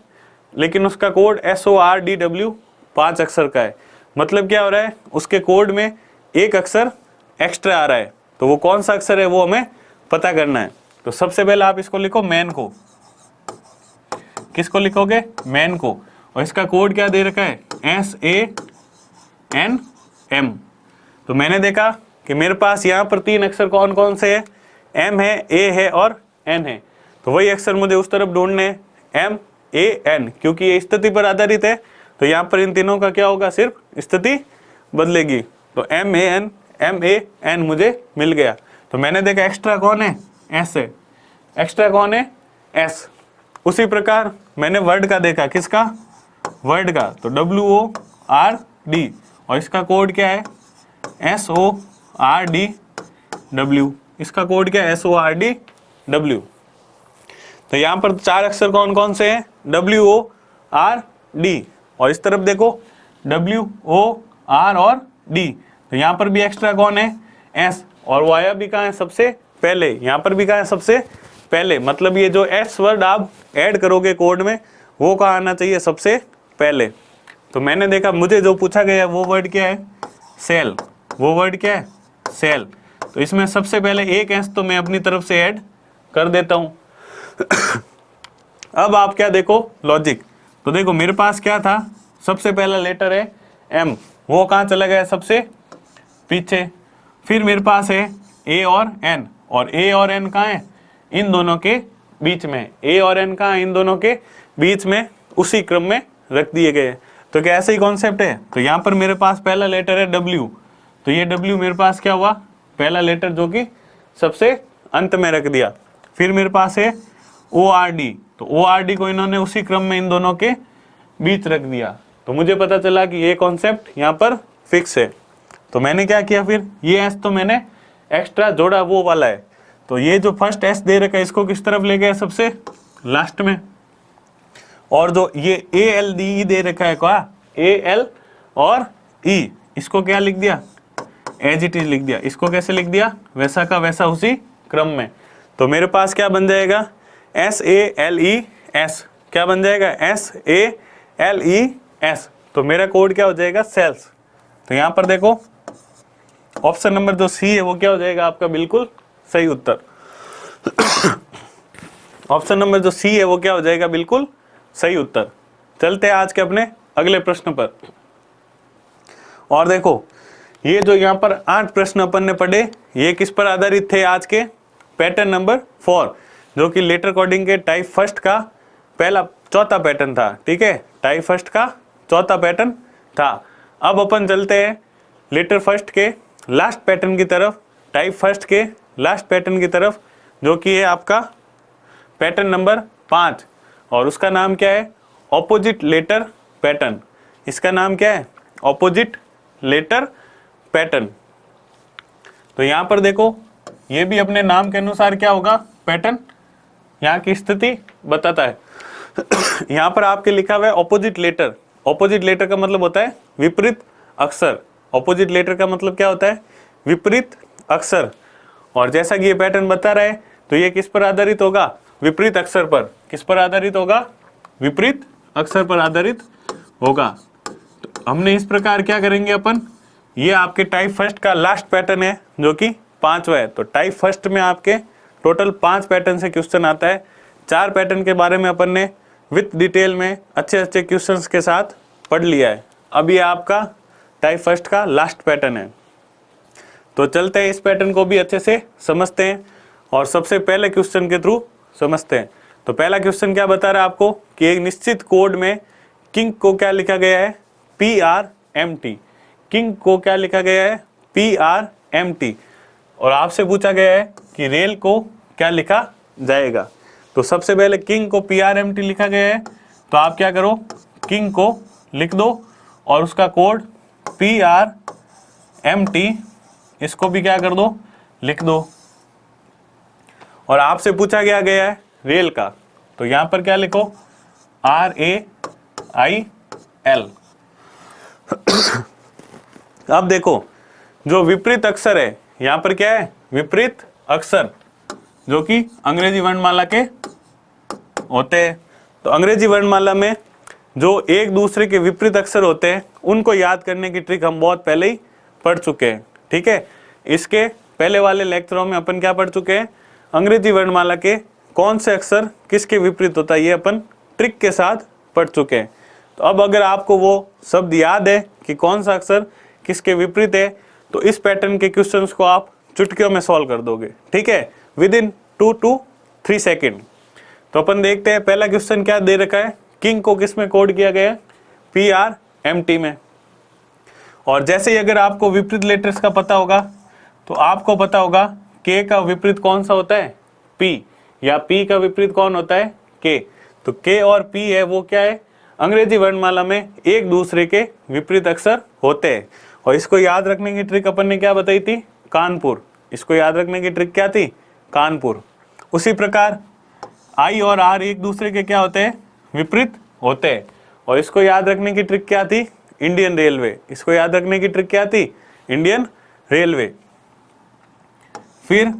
लेकिन उसका कोड SORDW 5 अक्षर का है। मतलब क्या हो रहा है, उसके कोड में एक अक्षर एक्स्ट्रा आ रहा है। तो वो कौन सा अक्षर है वो हमें पता करना है। तो सबसे पहले आप इसको लिखो मैन को। किसको लिखोगे, मैन को। और इसका कोड क्या दे रखा है SANM। तो मैंने देखा कि मेरे पास यहाँ पर 3 अक्षर कौन कौन से है, M है, A है और N है। तो वही अक्षर मुझे उस तरफ ढूंढने हैं, MAN, क्योंकि ये स्थिति पर आधारित है। तो यहाँ पर इन तीनों का क्या होगा, सिर्फ स्थिति बदलेगी। तो MAN मुझे मिल गया। तो मैंने देखा एक्स्ट्रा कौन है, S है। एक्स्ट्रा कौन है, S। उसी प्रकार मैंने वर्ड का देखा, किसका, वर्ड का। तो WORD, और इसका कोड क्या है SORDW। इसका कोड क्या है SORDW। तो यहाँ पर 4 अक्षर कौन कौन से हैं, WORD। और इस तरफ देखो WOR और D। तो यहाँ पर भी एक्स्ट्रा कौन है, S। और वाया भी कहाँ है, सबसे पहले। यहाँ पर भी कहाँ है, सबसे पहले। मतलब ये जो S वर्ड आप ऐड करोगे कोड में वो कहाँ आना चाहिए, सबसे पहले। तो मैंने देखा मुझे जो पूछा गया है वो वर्ड क्या है, सेल। वो वर्ड क्या है, सेल। तो इसमें सबसे पहले एक S तो मैं अपनी तरफ से ऐड कर देता हूँ। अब आप क्या देखो, लॉजिक। तो देखो मेरे पास क्या था, सबसे पहला लेटर है M, वो कहाँ चला गया, सबसे पीछे। फिर मेरे पास है A और N, और A और N कहाँ है, इन दोनों के बीच में। A और N कहाँ है, इन दोनों के बीच में, उसी क्रम में रख दिए गए। तो क्या ऐसे ही कॉन्सेप्ट है। तो यहाँ पर मेरे पास पहला लेटर है W, तो ये W मेरे पास क्या हुआ, पहला लेटर जो कि सबसे अंत में रख दिया। फिर मेरे पास है ORD, तो ORD को इन्होंने उसी क्रम में इन दोनों के बीच रख दिया। तो मुझे पता चला कि ये कॉन्सेप्ट यहाँ पर फिक्स है। तो मैंने क्या किया, फिर ये S तो मैंने एक्स्ट्रा जोड़ा, वो वाला है। तो ये जो फर्स्ट S दे रखा है इसको किस तरफ ले गया, सबसे लास्ट में। और जो ये ALDE दे रखा है, क्या AL और E, इसको क्या लिख दिया, एज इट इज लिख दिया। इसको कैसे लिख दिया, वैसा का वैसा उसी क्रम में। तो मेरे पास क्या बन जाएगा, SALES। क्या बन जाएगा, SALES। तो मेरा कोड क्या हो जाएगा, सेल्स। तो यहाँ पर देखो ऑप्शन नंबर जो C है वो क्या हो जाएगा आपका बिल्कुल सही उत्तर। ऑप्शन नंबर जो C है वो क्या हो जाएगा बिल्कुल सही उत्तर। चलते हैं आज के अपने अगले प्रश्न पर। और देखो ये जो यहाँ पर 8 प्रश्न अपन ने पढ़े, ये किस पर आधारित थे, आज के पैटर्न नंबर 4, जो कि लेटर कोडिंग के टाइप फर्स्ट का चौथा पैटर्न था। ठीक है, टाइप फर्स्ट का चौथा पैटर्न था। अब अपन चलते हैं लेटर फर्स्ट के लास्ट पैटर्न की तरफ, टाइप फर्स्ट के लास्ट पैटर्न की तरफ, जो कि है आपका पैटर्न नंबर 5, और उसका नाम क्या है, ऑपोजिट लेटर पैटर्न। इसका नाम क्या है, ऑपोजिट लेटर पैटर्न। तो यहाँ पर देखो ये भी अपने नाम के अनुसार क्या होगा, पैटर्न, यहाँ की स्थिति बताता है। यहाँ पर आपके लिखा हुआ है ऑपोजिट लेटर। ऑपोजिट लेटर का मतलब होता है विपरीत अक्षर। ऑपोजिट लेटर का मतलब क्या होता है, विपरीत अक्षर। और जैसा कि ये पैटर्न बता रहा है तो ये किस पर आधारित होगा, विपरीत अक्षर पर। किस पर आधारित होगा, विपरीत अक्षर पर आधारित होगा। तो हमने इस प्रकार क्या करेंगे अपन, ये आपके टाइप फर्स्ट का लास्ट पैटर्न है जो कि 5वां है। तो टाइप फर्स्ट में आपके टोटल 5 पैटर्न से क्वेश्चन आता है। 4 पैटर्न के बारे में अपन ने विथ डिटेल में अच्छे अच्छे क्वेश्चंस के साथ पढ़ लिया है। अब ये आपका टाइप फर्स्ट का लास्ट पैटर्न है। तो चलते हैं इस पैटर्न को भी अच्छे से समझते हैं और सबसे पहले क्वेश्चन के थ्रू समझते हैं। तो पहला क्वेश्चन क्या बता रहा है आपको कि एक निश्चित कोड में किंग को क्या लिखा गया है, PRMT। किंग को क्या लिखा गया है, PRMT। और आपसे पूछा गया है कि रेल को क्या लिखा जाएगा। तो सबसे पहले किंग को PRMT लिखा गया है, तो आप क्या करो, किंग को लिख दो और उसका कोड PRMT, इसको भी क्या कर दो, लिख दो। और आपसे पूछा गया है रेल का, तो यहां पर क्या लिखो, RAIL। अब देखो जो विपरीत अक्षर है, यहां पर क्या है, विपरीत अक्षर, जो कि अंग्रेजी वर्णमाला के होते हैं। तो अंग्रेजी वर्णमाला में जो एक दूसरे के विपरीत अक्षर होते हैं उनको याद करने की ट्रिक हम बहुत पहले ही पढ़ चुके हैं। ठीक है, इसके पहले वाले लेक्चरों में अपन क्या पढ़ चुके हैं, अंग्रेजी वर्णमाला के कौन से अक्षर किसके विपरीत होता है, ये अपन ट्रिक के साथ पढ़ चुके हैं। तो अब अगर आपको वो शब्द याद है कि कौन सा अक्षर किसके विपरीत है, तो इस पैटर्न के क्वेश्चंस को आप चुटकियों में सॉल्व कर दोगे। ठीक है, विद इन 2 to 3 सेकेंड। तो अपन देखते हैं पहला क्वेश्चन क्या दे रखा है, किंग को किस में कोड किया गया है, PRMT में। और जैसे ही अगर आपको विपरीत लेटर्स का पता होगा, तो आपको पता होगा K का विपरीत कौन सा होता है, P, या P का विपरीत कौन होता है, K। तो K और P है वो क्या है, अंग्रेजी वर्णमाला में एक दूसरे के विपरीत अक्षर होते हैं। और इसको याद रखने की ट्रिक अपन ने क्या बताई थी, कानपुर। इसको याद रखने की ट्रिक क्या थी, कानपुर। उसी प्रकार I और R एक दूसरे के क्या होते हैं, विपरीत होते हैं। और इसको याद रखने की ट्रिक क्या थी, इंडियन रेलवे। इसको याद रखने की ट्रिक क्या थी, इंडियन रेलवे। फिर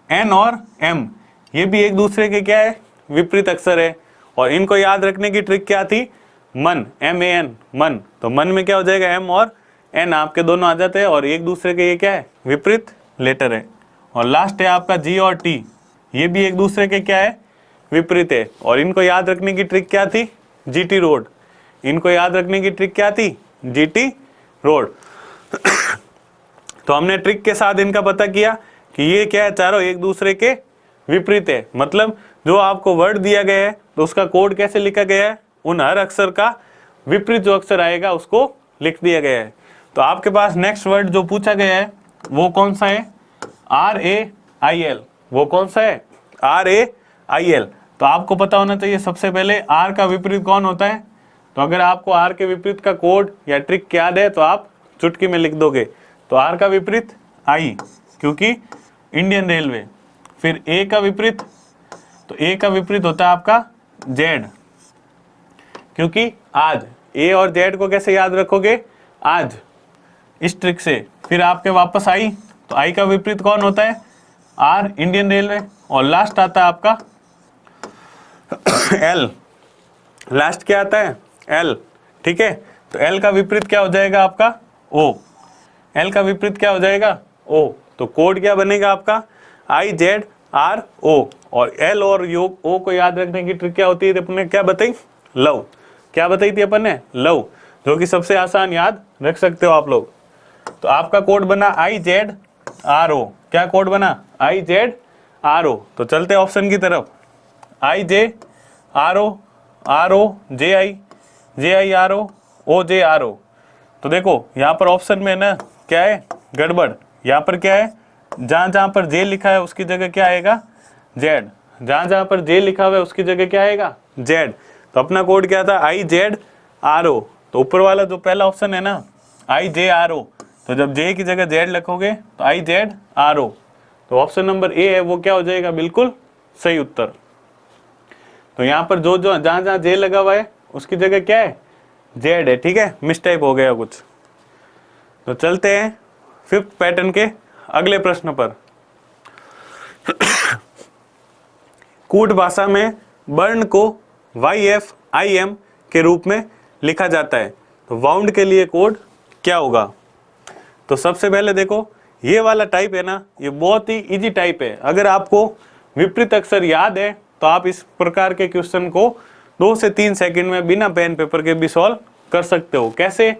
N और M, ये भी एक दूसरे के क्या है, विपरीत अक्षर है। और इनको याद रखने की ट्रिक क्या थी, मन, MAN, मन। तो मन में क्या हो जाएगा, M और N आपके दोनों आ जाते हैं और एक दूसरे के ये क्या है, विपरीत लेटर है। और लास्ट है आपका G और T, ये भी एक दूसरे के क्या है, विपरीत है। और इनको याद रखने की ट्रिक क्या थी, GT रोड। इनको याद रखने की ट्रिक क्या थी, GT रोड। तो हमने ट्रिक के साथ इनका पता किया कि ये क्या है, चारों एक दूसरे के विपरीत है। मतलब जो आपको वर्ड दिया गया है तो उसका कोड कैसे लिखा गया है, उन हर अक्षर का विपरीत जो अक्षर आएगा उसको लिख दिया गया है। तो आपके पास नेक्स्ट वर्ड जो पूछा गया है वो कौन सा है, RAIL। वो कौन सा है, RAIL। तो आपको पता होना चाहिए सबसे पहले R का विपरीत कौन होता है। तो अगर आपको R के विपरीत का कोड या ट्रिक याद है तो आप चुटकी में लिख दोगे। तो R का विपरीत I, क्योंकि इंडियन रेलवे। फिर A का विपरीत, तो A का विपरीत होता है आपका Z, क्योंकि आज। A और Z को कैसे याद रखोगे, आज, इस ट्रिक से। फिर आपके वापस I, तो I का विपरीत कौन होता है, R, इंडियन रेलवे। और लास्ट आता है आपका L। लास्ट क्या आता है, L। ठीक है, तो L का विपरीत क्या हो जाएगा आपका, O। L का विपरीत क्या हो जाएगा, O। तो कोड क्या बनेगा आपका, IZRO। और L और योग O को याद रखने की ट्रिक क्या होती है, अपन ने क्या बताई, लव। क्या बताई थी अपन ने, लव, जो कि सबसे आसान याद रख सकते हो आप लोग। तो आपका कोड बना IZRO। क्या कोड बना, IZRO। तो चलते ऑप्शन की तरफ, IZRO, JIRO, OJRO। तो देखो यहाँ पर ऑप्शन में ना क्या है, गड़बड़। यहाँ पर क्या है, जहाँ जहाँ पर J लिखा है उसकी जगह क्या आएगा, Z। जहाँ जहाँ पर J लिखा हुआ है उसकी जगह क्या आएगा, Z। तो अपना कोड क्या था, IZRO। तो ऊपर वाला जो पहला ऑप्शन है ना, IZRO, तो जब J की जगह Z लिखोगे तो IZRO। तो ऑप्शन नंबर A है वो क्या हो जाएगा, बिल्कुल सही उत्तर। तो यहाँ पर जो जो जहाँ जहाँ J लगा हुआ है उसकी जगह क्या है, Z है। ठीक है, मिस्टेक हो गया कुछ। तो चलते हैं 5th पैटर्न के अगले प्रश्न पर। कूट भाषा में वर्ण को YFIM के रूप में लिखा जाता है। तो वाउंड के लिए कोड क्या होगा। तो सबसे पहले देखो ये वाला टाइप है ना, ये बहुत ही इजी टाइप है। अगर आपको विपरीत अक्षर याद है तो आप इस प्रकार के क्वेश्चन को 2 से 3 सेकंड में बिना पेन पेपर के भी सॉल्व कर सकते हो। कैसे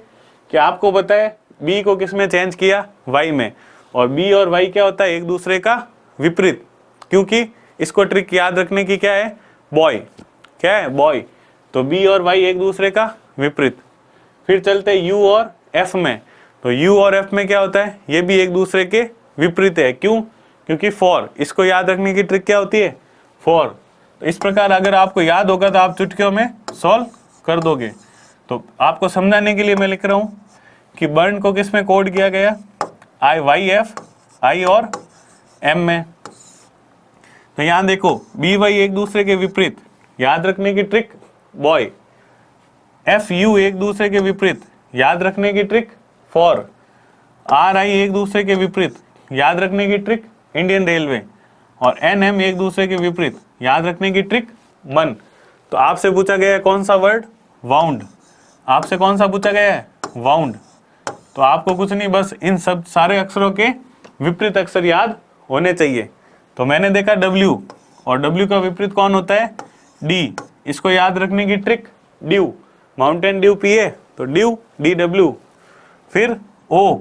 कि आपको पता है बी को किस में चेंज किया, वाई में, और बी और वाई क्या होता है, एक दूसरे का विपरीत, क्योंकि इसको ट्रिक याद रखने की क्या है, बॉय, क्या है, बॉय। तो बी और वाई एक दूसरे का विपरीत। फिर चलते यू और एफ में, तो यू और एफ में क्या होता है, ये भी एक दूसरे के विपरीत है। क्यों, क्योंकि फॉर, इसको याद रखने की ट्रिक क्या होती है, फॉर। तो इस प्रकार अगर आपको याद होगा तो आप चुटकियों में सॉल्व कर दोगे। तो आपको समझाने के लिए मैं लिख रहा हूँ कि बर्न को किस में कोड किया गया, आई वाई एफ, आई और एम में। तो यहाँ देखो बी वाई एक दूसरे के विपरीत, याद रखने की ट्रिक बॉय। एफ यू एक दूसरे के विपरीत, याद रखने की ट्रिक फॉर। आर आई एक दूसरे के विपरीत, याद रखने की ट्रिक इंडियन रेलवे। और एन एम एक दूसरे के विपरीत, याद रखने की ट्रिक मन। तो आपसे पूछा गया है कौन सा वर्ड, वाउंड। आपसे कौन सा पूछा गया है, वाउंड। तो आपको कुछ नहीं, बस इन सब सारे अक्षरों के विपरीत अक्षर याद होने चाहिए। तो मैंने देखा W, और W का विपरीत कौन होता है, D। इसको याद रखने की ट्रिक ड्यू, माउंटेन ड्यू पिए तो ड्यू, DW। फिर O,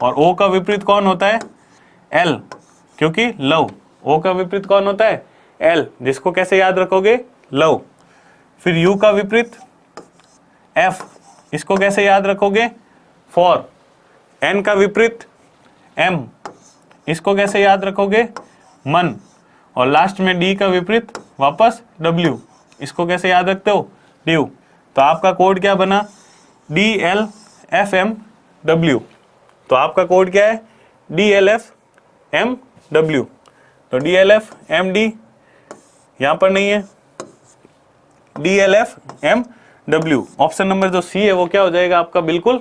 और O का विपरीत कौन होता है, L, क्योंकि लव। O का विपरीत कौन होता है, L, जिसको कैसे याद रखोगे, लव। फिर U का विपरीत F, इसको कैसे याद रखोगे, फॉर। N का विपरीत M, इसको कैसे याद रखोगे, मन। और लास्ट में D का विपरीत वापस W, इसको कैसे याद रखते हो, ड्यू। तो आपका कोड क्या बना, DLFMW। तो आपका कोड क्या है, DLFMW। तो DLFMD यहाँ पर नहीं है, DLFMW। ऑप्शन नंबर जो सी है वो क्या हो जाएगा आपका बिल्कुल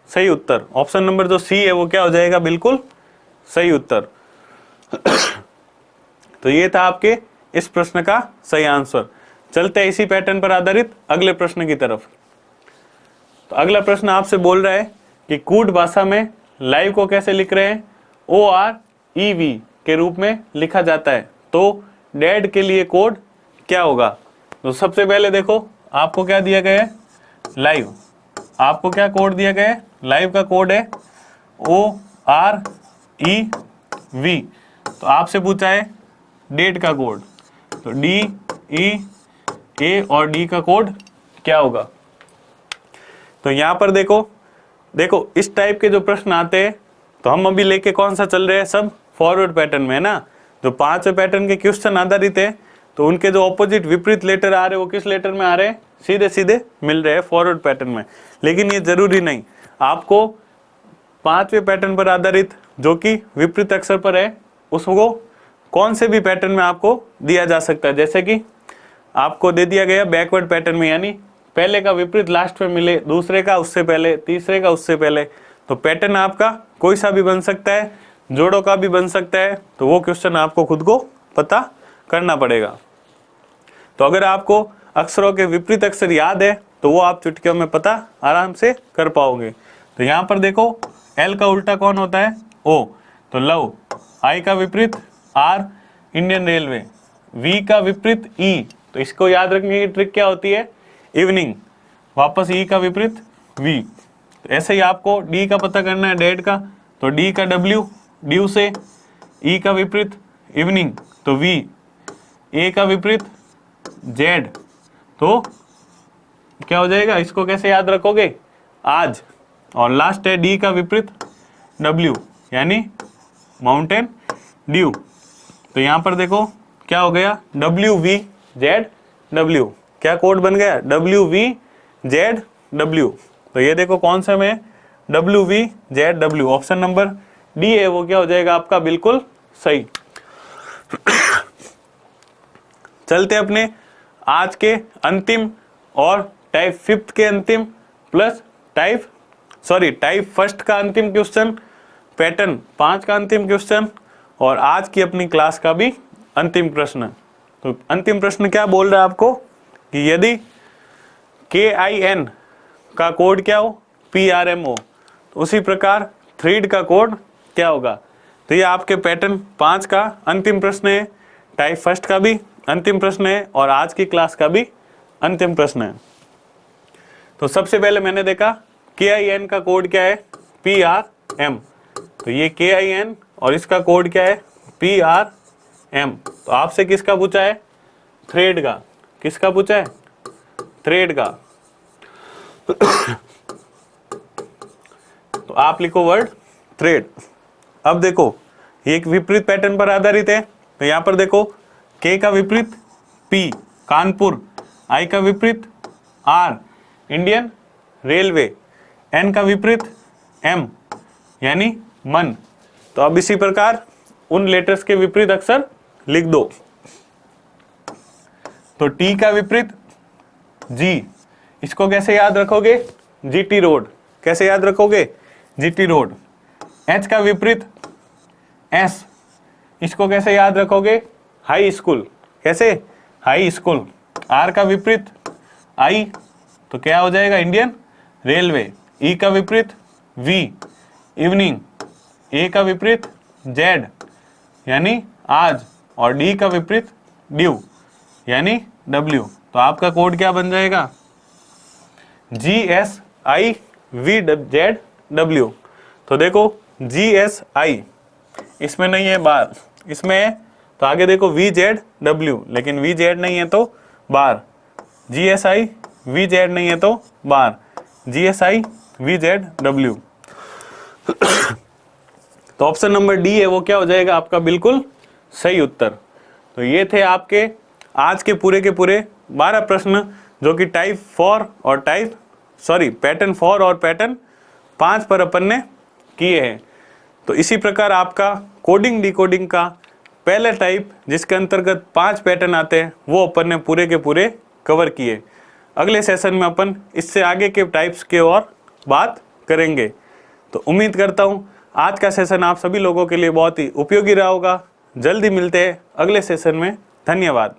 सही उत्तर। ऑप्शन नंबर जो सी है वो क्या हो जाएगा, बिल्कुल सही उत्तर। तो ये था आपके इस प्रश्न का सही आंसर। चलते हैं इसी पैटर्न पर आधारित अगले प्रश्न की तरफ। तो अगला प्रश्न आपसे बोल रहा है कि कूट भाषा में लाइव को कैसे लिख रहे हैं, OREV के रूप में लिखा जाता है। तो डेड के लिए कोड क्या होगा। तो सबसे पहले देखो आपको क्या दिया गया है, लाइव। आपको क्या कोड दिया गया है, लाइव का कोड है OREV। तो आपसे पूछा है डेट का कोड, तो DEA और D का कोड क्या होगा। तो यहाँ पर देखो इस टाइप के जो प्रश्न आते हैं तो हम अभी लेके कौन सा चल रहे हैं, सब फॉरवर्ड पैटर्न में है ना। जो 5वें पैटर्न के क्वेश्चन आधारित है तो उनके जो ऑपोजिट विपरीत लेटर आ रहे हैं वो किस लेटर में आ रहे हैं, सीधे सीधे मिल रहे हैं फॉरवर्ड पैटर्न में। लेकिन ये जरूरी नहीं, आपको 5वें पैटर्न पर आधारित जो कि विपरीत अक्षर पर है उसको कौन से भी पैटर्न में आपको दिया जा सकता है। जैसे कि आपको दे दिया गया बैकवर्ड पैटर्न में, यानी पहले का विपरीत लास्ट में मिले, दूसरे का उससे पहले, तीसरे का उससे पहले। तो पैटर्न आपका कोई सा भी बन सकता है, जोड़ों का भी बन सकता है। तो वो क्वेश्चन आपको खुद को पता करना पड़ेगा। तो अगर आपको अक्षरों के विपरीत अक्षर याद है तो वो आप चुटकियों में पता आराम से कर पाओगे। तो यहाँ पर देखो L का उल्टा कौन होता है, O, तो लव। I का विपरीत R, इंडियन रेलवे। V का विपरीत E, तो इसको याद रखने की ट्रिक क्या होती है, इवनिंग। वापस E का विपरीत V। तो ऐसे ही आपको D का पता करना है, डेड का, तो D का W, ड्यू से। E का विपरीत इवनिंग, तो V। A का विपरीत Z, तो क्या हो जाएगा, इसको कैसे याद रखोगे, आज। और लास्ट है D का विपरीत W, यानी माउंटेन ड्यू। तो यहाँ पर देखो क्या हो गया, WVZW। क्या कोड बन गया, WVZW। तो ये देखो कौन सा में WVZW। ऑप्शन नंबर डी है वो क्या हो जाएगा आपका बिल्कुल सही। चलते अपने आज के अंतिम और टाइप 5 के अंतिम प्लस टाइप फर्स्ट का अंतिम क्वेश्चन, पैटर्न 5 का अंतिम क्वेश्चन और आज की अपनी क्लास का भी अंतिम प्रश्न। तो अंतिम प्रश्न क्या बोल रहा है आपको कि यदि KIN का कोड क्या हो, PRMO, तो उसी प्रकार थ्रीड का कोड क्या होगा। तो ये आपके पैटर्न 5 का अंतिम प्रश्न है, टाइप फर्स्ट का भी अंतिम प्रश्न है और आज की क्लास का भी अंतिम प्रश्न है। तो सबसे पहले मैंने देखा KIN का कोड क्या है, PRM। तो ये KIN और इसका कोड क्या है, PRM। तो आपसे किसका पूछा है, थ्रेड का। किसका पूछा है, थ्रेड का। तो आप लिखो वर्ड थ्रेड। अब देखो ये एक विपरीत पैटर्न पर आधारित है। तो यहां पर देखो K का विपरीत P कानपुर, I का विपरीत R इंडियन रेलवे, N का विपरीत M यानी मन। तो अब इसी प्रकार उन लेटर्स के विपरीत अक्षर लिख दो। तो T का विपरीत G, इसको कैसे याद रखोगे, GT रोड। कैसे याद रखोगे, GT रोड। H का विपरीत S, इसको कैसे याद रखोगे, हाई स्कूल। कैसे, हाई स्कूल। R का विपरीत I, तो क्या हो जाएगा, इंडियन रेलवे। E का विपरीत V इवनिंग। A का विपरीत Z यानी आज, और D का विपरीत ड्यू यानी W। तो आपका कोड क्या बन जाएगा, GSIVZW। तो देखो GSI इसमें नहीं है बार, इसमें है, तो आगे देखो VZW, लेकिन VZ नहीं है तो बार। GSI VZ नहीं है तो बार, GSI VZW। तो ऑप्शन नंबर डी है वो क्या हो जाएगा आपका बिल्कुल सही उत्तर। तो ये थे आपके आज के पूरे 12 प्रश्न, जो कि टाइप 4 और पैटर्न 4 और पैटर्न 5 पर अपन ने किए हैं। तो इसी प्रकार आपका कोडिंग डिकोडिंग का पहला टाइप, जिसके अंतर्गत 5 पैटर्न आते हैं, वो अपन ने पूरे के पूरे कवर किए। अगले सेशन में अपन इससे आगे के टाइप्स के और बात करेंगे। तो उम्मीद करता हूँ आज का सेशन आप सभी लोगों के लिए बहुत ही उपयोगी रहा होगा। जल्दी मिलते हैं अगले सेशन में। धन्यवाद।